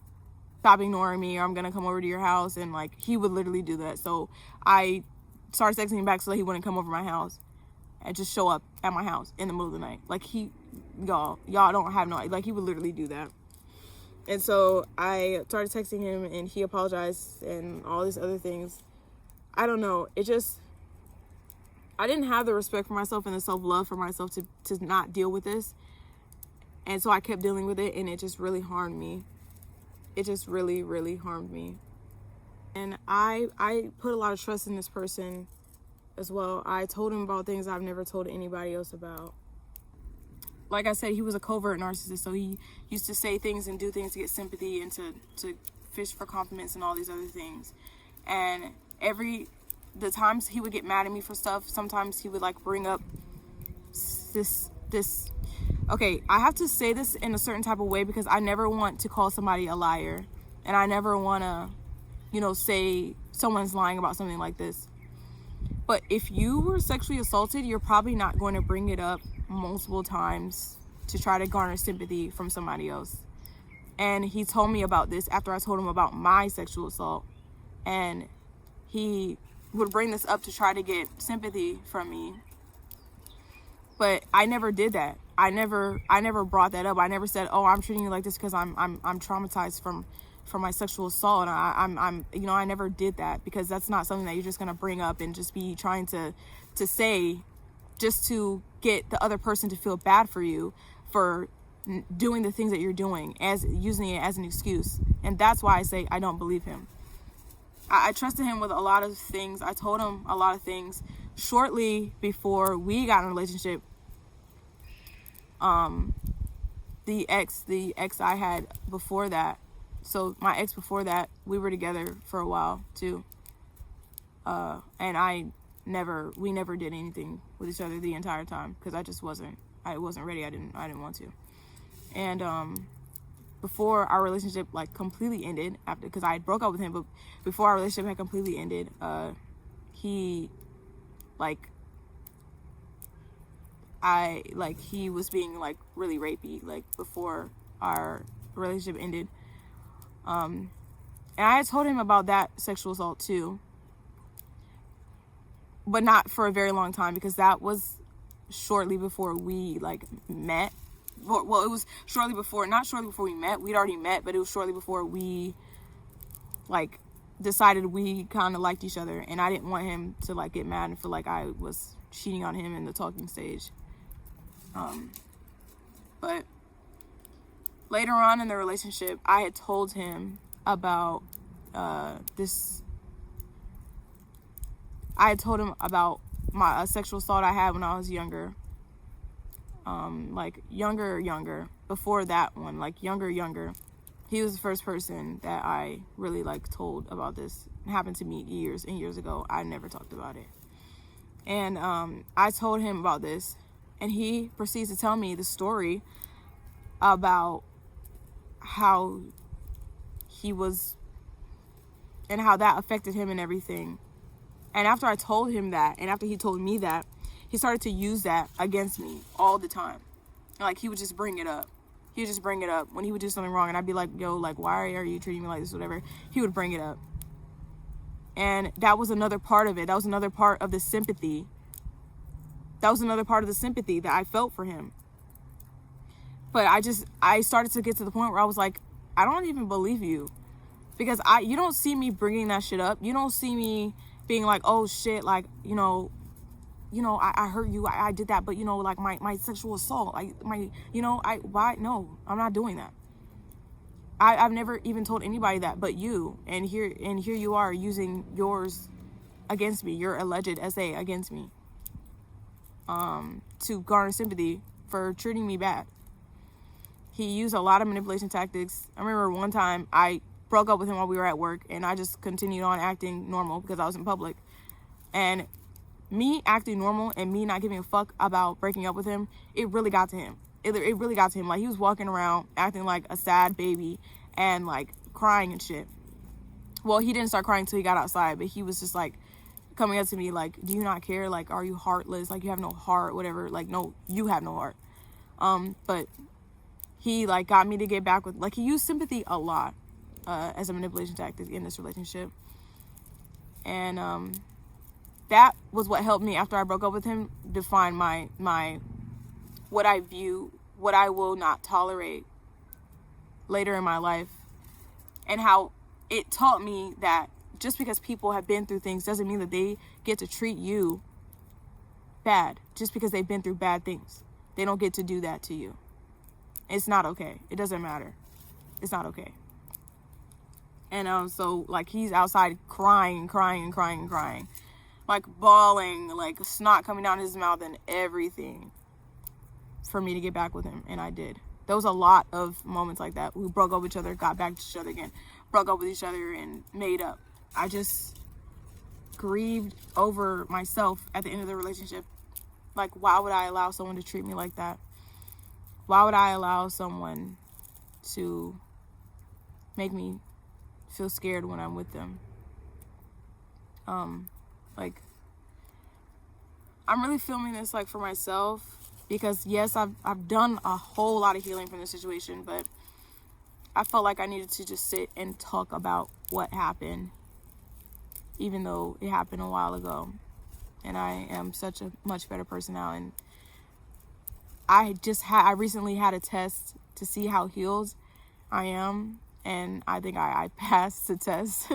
Speaker 1: stop ignoring me, or I'm gonna come over to your house. And, like, he would literally do that. So I started texting him back so that he wouldn't come over my house and just show up at my house in the middle of the night. Like, y'all don't have no, like, he would literally do that. And so I started texting him, and he apologized and all these other things. I don't know. I didn't have the respect for myself and the self-love for myself to not deal with this. And so I kept dealing with it, and it just really harmed me. It just really, really harmed me. And I put a lot of trust in this person as well. I told him about things I've never told anybody else about. Like I said, he was a covert narcissist, so he used to say things and do things to get sympathy and to fish for compliments and all these other things. And the times he would get mad at me for stuff, sometimes he would, like, bring up this. Okay, I have to say this in a certain type of way because I never want to call somebody a liar, and I never want to, say someone's lying about something like this. But if you were sexually assaulted, you're probably not going to bring it up multiple times to try to garner sympathy from somebody else. And he told me about this after I told him about my sexual assault, and he would bring this up to try to get sympathy from me. But I never did that. I never brought that up. I never said, "Oh, I'm treating you like this because I'm traumatized from my sexual assault." And I never did that, because that's not something that you're just gonna bring up and just be trying to say just to get the other person to feel bad for you for doing the things that you're doing, as using it as an excuse. And that's why I say I don't believe him. I trusted him with a lot of things. I told him a lot of things shortly before we got in a relationship. The ex I had before that. So my ex before that, we were together for a while too. And we never did anything with each other the entire time, because I wasn't ready. I didn't want to. And before our relationship, like, completely ended, because I broke up with him, but before our relationship had completely ended, he was being, like, really rapey, like, before our relationship ended. And I had told him about that sexual assault too, but not for a very long time, because that was shortly before we, like, met. Well, it was not shortly before we met. We'd already met, but it was shortly before we, like, decided we kind of liked each other. And I didn't want him to, like, get mad and feel like I was cheating on him in the talking stage. But later on in the relationship, I had told him about this. I had told him about my sexual assault I had when I was younger. Younger. Before that one, like, younger. He was the first person that I really, like, told about this. It happened to me years and years ago. I never talked about it. And I told him about this, and he proceeds to tell me the story about how he was and how that affected him and everything. And after I told him that, and after he told me that, he started to use that against me all the time. Like, he would just bring it up. He would just bring it up when he would do something wrong, and I'd be like, yo, like, why are you treating me like this, whatever. He would bring it up. And that was another part of it. That was another part of the sympathy. That was another part of the sympathy that I felt for him. But I started to get to the point where I was like, I don't even believe you. Because you don't see me bringing that shit up. You don't see me being like, oh shit, like, I hurt you, I did that, but, like, my sexual assault, like, no, I'm not doing that. I've never even told anybody that but you, and here you are using yours against me, your alleged SA against me, to garner sympathy for treating me bad. He used a lot of manipulation tactics. I remember one time I broke up with him while we were at work, and I just continued on acting normal because I was in public. And me acting normal and me not giving a fuck about breaking up with him, it really got to him. it really got to him. Like, he was walking around acting like a sad baby and like crying and shit. Well, he didn't start crying till he got outside, but he was just like coming up to me like, do you not care? Like, are you heartless? Like, you have no heart, whatever. Like, no, you have no heart. But he like got me to get back with, like, he used sympathy a lot as a manipulation tactic in this relationship. And that was what helped me after I broke up with him define my what I view, what I will not tolerate later in my life, and how it taught me that just because people have been through things doesn't mean that they get to treat you bad just because they've been through bad things. They don't get to do that to you. It's not okay. It doesn't matter. It's not okay. And so like he's outside crying, like bawling, like snot coming down his mouth and everything for me to get back with him. And I did. There was a lot of moments like that. We broke up with each other, got back to each other again, broke up with each other and made up. I just grieved over myself at the end of the relationship. Like, why would I allow someone to treat me like that? Why would I allow someone to make me feel scared when I'm with them? Like, I'm really filming this like for myself because yes, I've done a whole lot of healing from this situation, but I felt like I needed to just sit and talk about what happened, even though it happened a while ago. And I am such a much better person now. And I recently had a test to see how healed I am. And I think I passed the test.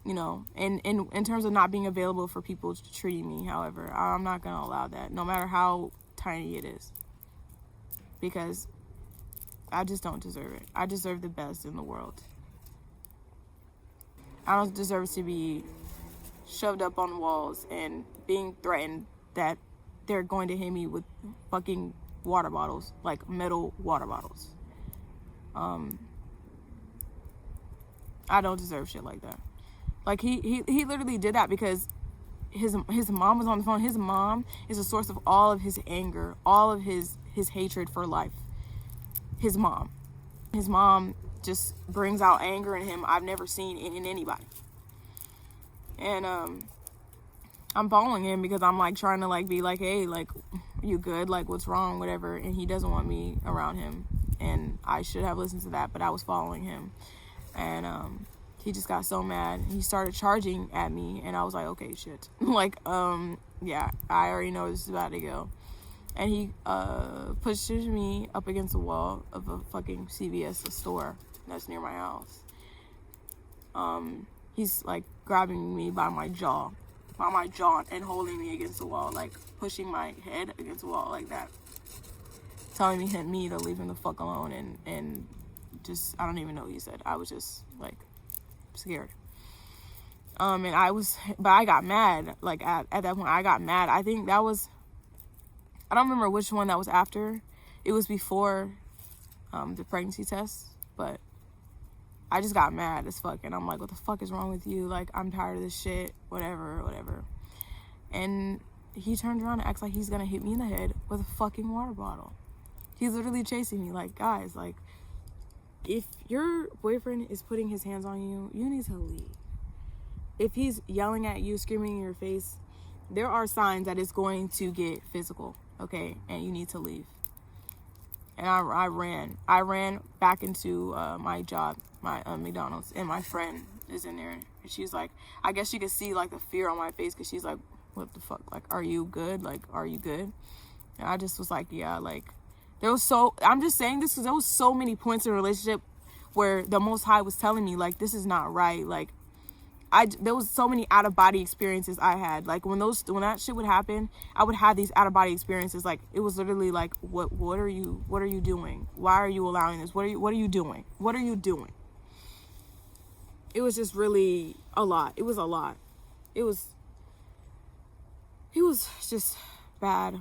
Speaker 1: You know, in terms of not being available for people treating me, however, I'm not going to allow that, no matter how tiny it is. Because I just don't deserve it. I deserve the best in the world. I don't deserve to be shoved up on walls and being threatened that they're going to hit me with fucking water bottles, like metal water bottles. I don't deserve shit like that. Like, he literally did that because his mom was on the phone. His mom is a source of all of his anger, all of his hatred for life. His mom just brings out anger in him I've never seen in anybody. And I'm following him because I'm like trying to like be like, hey, like, you good? Like, what's wrong? Whatever. And he doesn't want me around him. And I should have listened to that, but I was following him. And he just got so mad. He started charging at me, and I was like, okay, shit. Like, yeah, I already know this is about to go. And he pushes me up against the wall of a fucking CVS, a store that's near my house. He's like grabbing me by my jaw, and holding me against the wall, like pushing my head against the wall like that, telling me to leave him the fuck alone, and just, I don't even know what he said. I was just like scared. And I got mad. Like at that point, I got mad. I think that was, I don't remember which one that was after. It was before the pregnancy test, but I just got mad as fuck. And I'm like, what the fuck is wrong with you? Like, I'm tired of this shit, whatever. And he turns around and acts like he's gonna hit me in the head with a fucking water bottle. He's literally chasing me. Like, guys, like, if your boyfriend is putting his hands on you, you need to leave. If he's yelling at you, screaming in your face, there are signs that it's going to get physical, okay? And you need to leave. And I ran back into my job, my McDonald's, and my friend is in there. And she's like, I guess you could see like the fear on my face, because she's like, what the fuck? Like, are you good? Like, are you good? And I just was like, yeah, like, I'm just saying this because there was so many points in a relationship where the Most High was telling me, like, this is not right. Like, there was so many out-of-body experiences I had. Like, when that shit would happen, I would have these out-of-body experiences. Like, it was literally like, what are you doing? Why are you allowing this? What are you doing? What are you doing? It was just really a lot. It was a lot. It was just bad.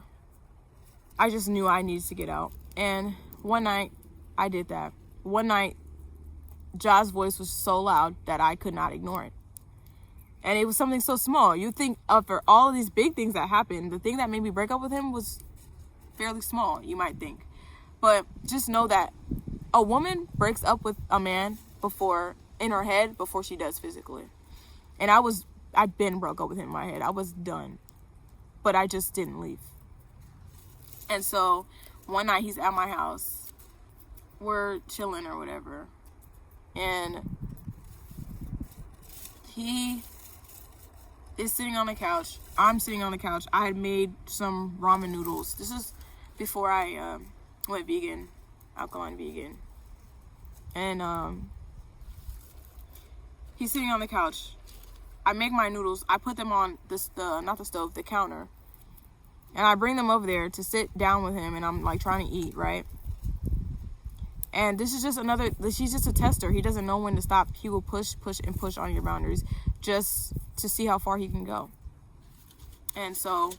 Speaker 1: I just knew I needed to get out. And one night, I did that. One night, Ja's voice was so loud that I could not ignore it. And it was something so small. You think for all of these big things that happened, the thing that made me break up with him was fairly small, you might think. But just know that a woman breaks up with a man in her head before she does physically. And I'd been broke up with him in my head. I was done. But I just didn't leave. And so one night he's at my house. We're chilling or whatever. And he is sitting on the couch. I'm sitting on the couch. I had made some ramen noodles. This is before I went vegan, alkaline vegan. And he's sitting on the couch. I make my noodles. I put them on not the stove, the counter. And I bring them over there to sit down with him, and I'm like trying to eat, right? And this is just she's just a tester. He doesn't know when to stop. He will push on your boundaries just to see how far he can go. And so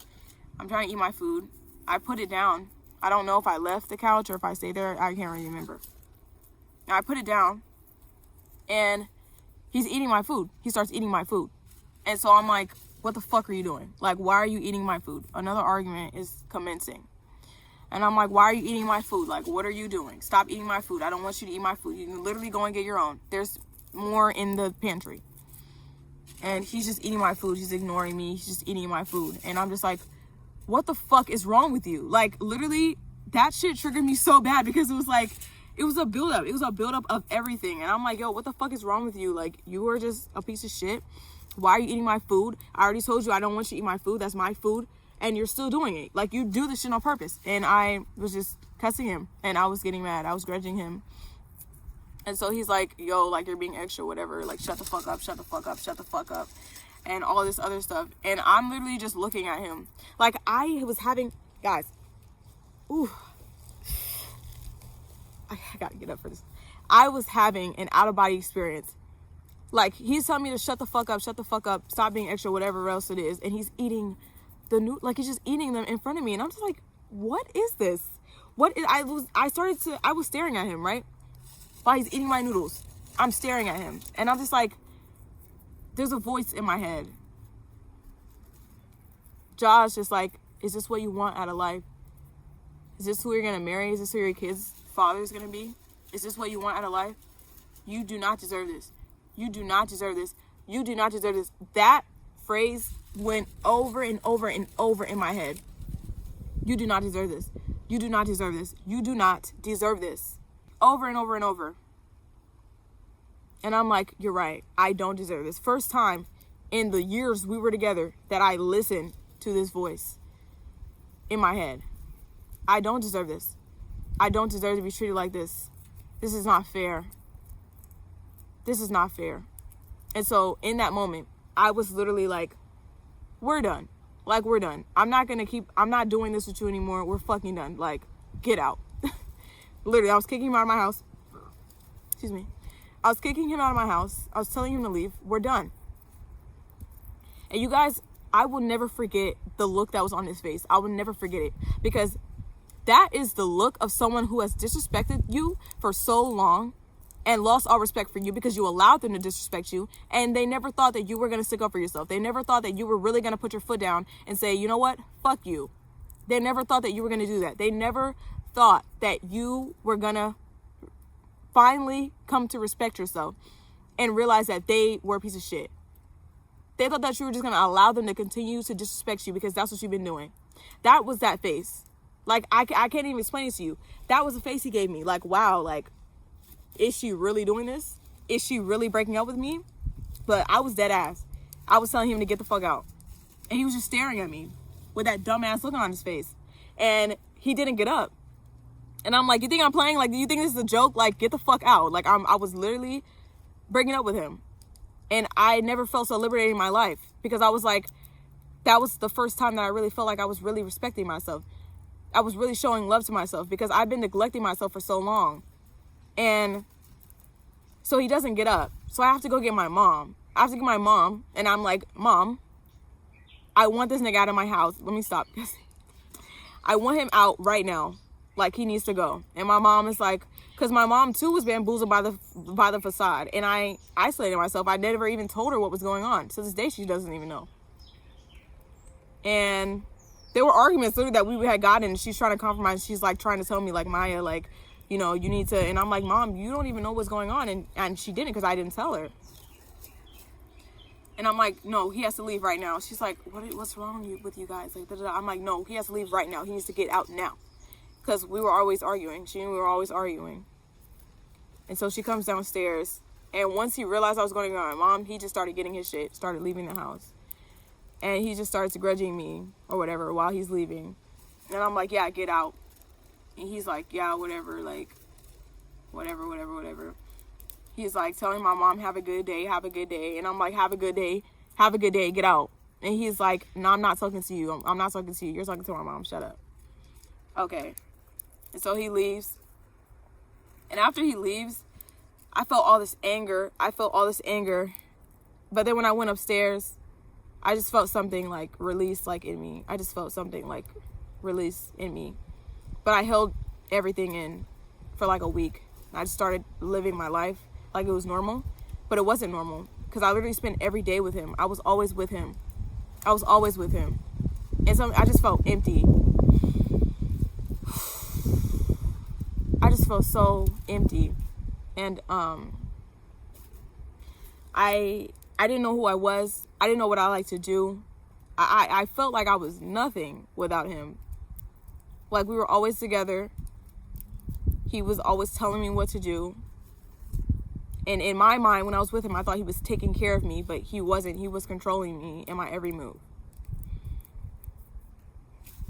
Speaker 1: I'm trying to eat my food. I put it down. I don't know if I left the couch or if I stayed there. I can't really remember. And I put it down, and he's eating my food. He starts eating my food. And so I'm like, what the fuck are you doing? Like, why are you eating my food? Another argument is commencing. And I'm like, why are you eating my food? Like, what are you doing? Stop eating my food. I don't want you to eat my food. You can literally go and get your own. There's more in the pantry. And he's just eating my food. He's ignoring me. He's just eating my food. And I'm just like, what the fuck is wrong with you? Like, literally, that shit triggered me so bad because it was like, it was a buildup. It was a buildup of everything. And I'm like, yo, what the fuck is wrong with you? Like, you are just a piece of shit. Why are you eating my food? I already told you I don't want you to eat my food. That's my food. And you're still doing it. Like, you do this shit on purpose. And I was just cussing him. And I was getting mad. I was grudging him. And so he's like, yo, like, you're being extra, whatever. Like, shut the fuck up, shut the fuck up, shut the fuck up. And all this other stuff. And I'm literally just looking at him. Like, I was having, guys. Ooh. I gotta get up for this. I was having an out-of-body experience. Like, he's telling me to shut the fuck up, stop being extra, whatever else it is. And he's eating he's just eating them in front of me. And I'm just like, what is this? I was staring at him, right? While he's eating my noodles. I'm staring at him. And I'm just like, there's a voice in my head. Josh, just like, is this what you want out of life? Is this who you're going to marry? Is this who your kid's father is going to be? Is this what you want out of life? You do not deserve this. You do not deserve this. You do not deserve this. That phrase went over and over and over in my head. You do not deserve this. You do not deserve this. You do not deserve this. Over and over and over. And I'm like, you're right. I don't deserve this. First time in the years we were together that I listened to this voice in my head. I don't deserve this. I don't deserve to be treated like this. This is not fair. This is not fair. And so in that moment, I was literally like, we're done. Like, we're done. I'm not doing this with you anymore. We're fucking done. Like, get out. Literally, I was kicking him out of my house. Excuse me. I was kicking him out of my house. I was telling him to leave. We're done. And you guys, I will never forget the look that was on his face. I will never forget it. Because that is the look of someone who has disrespected you for so long and lost all respect for you because you allowed them to disrespect you, and they never thought that you were going to stick up for yourself. They never thought that you were really going to put your foot down and say, you know what, fuck you. They never thought that you were going to do that. They never thought that you were going to finally come to respect yourself and realize that they were a piece of shit. They thought that you were just going to allow them to continue to disrespect you because that's what you've been doing. That was that face. Like, I can't even explain it to you. That was the face he gave me. Like, wow, like, is she really doing this? Is she really breaking up with me? But I was dead ass. I was telling him to get the fuck out. And he was just staring at me with that dumbass look on his face. And he didn't get up. And I'm like, you think I'm playing? Like, do you think this is a joke? Like, get the fuck out. Like, I was literally breaking up with him. And I never felt so liberated in my life. Because I was like, that was the first time that I really felt like I was really respecting myself. I was really showing love to myself because I've been neglecting myself for so long. And so he doesn't get up. So I have to go get my mom. I have to get my mom. And I'm like, Mom, I want this nigga out of my house. Let me stop. I want him out right now. Like, he needs to go. And my mom is like, because my mom too was bamboozled by the facade. And I isolated myself. I never even told her what was going on. To this day, she doesn't even know. And There were arguments literally that we had gotten, and she's trying to compromise. She's like trying to tell me like, Maya, like, you know, you need to, and I'm like, Mom, you don't even know what's going on. And she didn't, because I didn't tell her. And I'm like, no, he has to leave right now. She's like, what's wrong with you guys? Like, da-da-da. I'm like, no, he has to leave right now. He needs to get out now. Because we were always arguing. She knew we were always arguing. And so she comes downstairs. And once he realized I was going to my mom, he just started getting his shit, started leaving the house. And he just started grudging me or whatever while he's leaving. And I'm like, yeah, get out. And he's like, yeah, whatever, like, whatever. He's like telling my mom, have a good day. And I'm like, have a good day, get out. And he's like, no, I'm not talking to you. I'm not talking to you. You're talking to my mom. Shut up. Okay. And so he leaves. And after he leaves, I felt all this anger. But then when I went upstairs, I just felt something like release, like in me. I just felt something like release in me. But I held everything in for like a week. I just started living my life like it was normal, but it wasn't normal, because I literally spent every day with him. I was always with him. And so I just felt empty. I just felt so empty. And I didn't know who I was. I didn't know what I like to do. I felt like I was nothing without him. Like, we were always together. He was always telling me what to do. And in my mind, when I was with him, I thought he was taking care of me, but he wasn't. He was controlling me in my every move.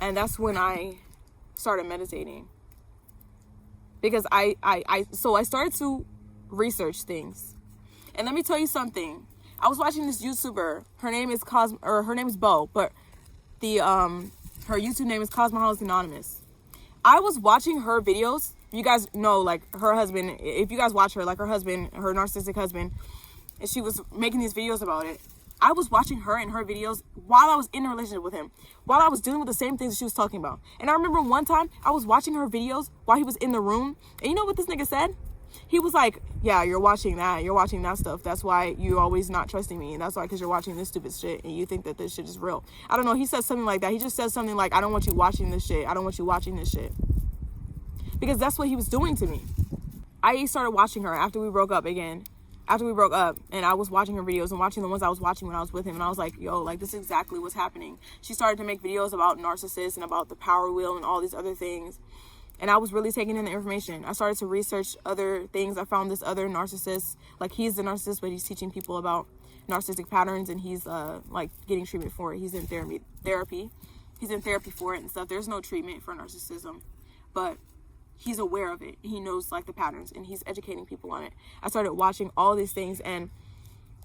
Speaker 1: And that's when I started meditating. Because I started to research things. And let me tell you something. I was watching this YouTuber. Her name is Bo, but her YouTube name is Cosmoholics Anonymous. I was watching her videos. You guys know, like, her husband, if you guys watch her, like, her husband, her narcissistic husband, and she was making these videos about it. I was watching her and her videos while I was in a relationship with him, while I was dealing with the same things that she was talking about. And I remember one time I was watching her videos while he was in the room, and you know what this nigga said? He was like, yeah, you're watching that stuff. That's why you're always not trusting me. And that's why, because you're watching this stupid shit and you think that this shit is real. I don't know. He said something like that. He just said something like, I don't want you watching this shit. Because that's what he was doing to me. I started watching her after we broke up, and I was watching her videos and watching the ones I was watching when I was with him. And I was like, yo, like, this is exactly what's happening. She started to make videos about narcissists and about the power wheel and all these other things. And I was really taking in the information. I started to research other things. I found this other narcissist. Like, he's the narcissist, but he's teaching people about narcissistic patterns, and he's like getting treatment for it. He's in therapy. He's in therapy for it and stuff. There's no treatment for narcissism, but he's aware of it. He knows, like, the patterns, and he's educating people on it. I started watching all these things, and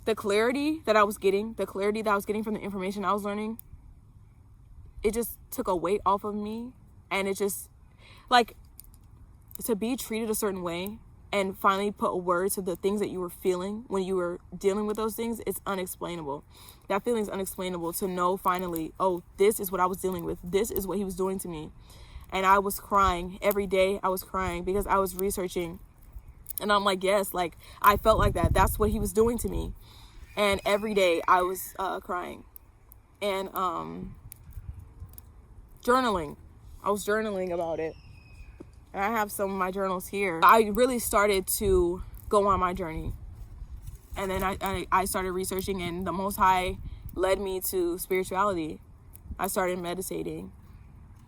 Speaker 1: the clarity that I was getting from the information I was learning, it just took a weight off of me. And it just, like, to be treated a certain way and finally put a word to the things that you were feeling when you were dealing with those things, it's unexplainable. That feeling is unexplainable, to know finally, oh, this is what I was dealing with. This is what he was doing to me. And I was crying. Every day I was crying because I was researching. And I'm like, yes, like, I felt like that. That's what he was doing to me. And every day I was crying. And journaling. I was journaling about it. And I have some of my journals here. I really started to go on my journey. And then I started researching, and the Most High led me to spirituality. I started meditating.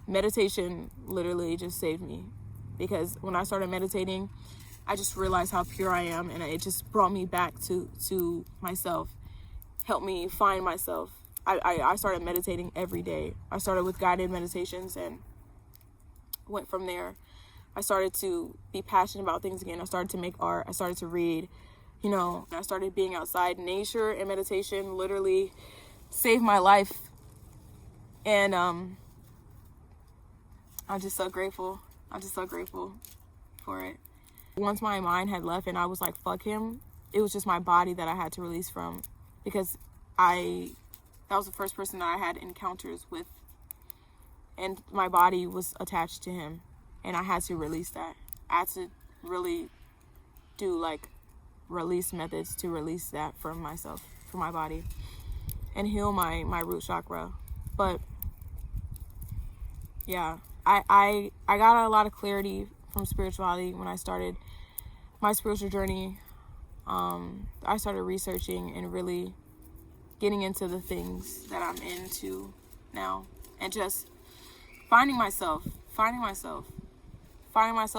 Speaker 1: Meditation literally just saved me, because when I started meditating, I just realized how pure I am, and it just brought me back to myself, helped me find myself. I started meditating every day. I started with guided meditations and went from there. I started to be passionate about things again. I started to make art. I started to read, I started being outside. Nature and meditation literally saved my life. And I'm just so grateful. For it. Once my mind had left and I was like, fuck him, it was just my body that I had to release from, because that was the first person that I had encounters with, and my body was attached to him, and I had to release that. I had to really do, like, release methods to release that from myself, from my body, and heal my root chakra. But yeah, I got a lot of clarity from spirituality when I started my spiritual journey. I started researching and really getting into the things that I'm into now, and just finding myself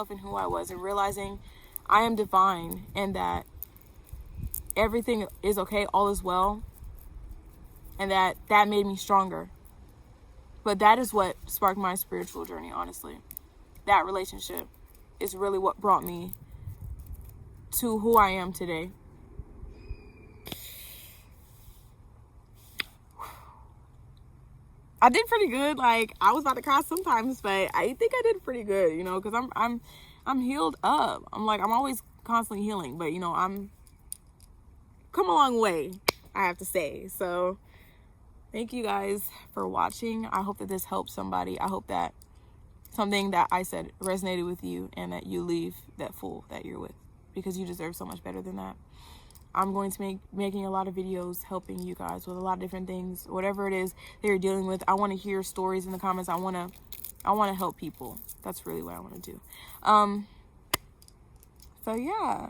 Speaker 1: in who I was, and realizing I am divine, and that everything is okay, all is well, and that made me stronger. But that is what sparked my spiritual journey, honestly. That relationship is really what brought me to who I am today. I did pretty good. Like, I was about to cry sometimes, but I think I did pretty good, you know, because I'm healed up. I'm always constantly healing, but you know, I'm come a long way, I have to say. So thank you guys for watching. I hope that this helps somebody. I hope that something that I said resonated with you, and that you leave that fool that you're with, because you deserve so much better than that. I'm going to making a lot of videos helping you guys with a lot of different things, whatever it is that you're dealing with. I want to hear stories in the comments. I want to help people. That's really what I want to do. So yeah,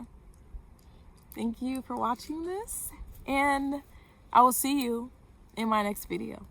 Speaker 1: thank you for watching this, and I will see you in my next video.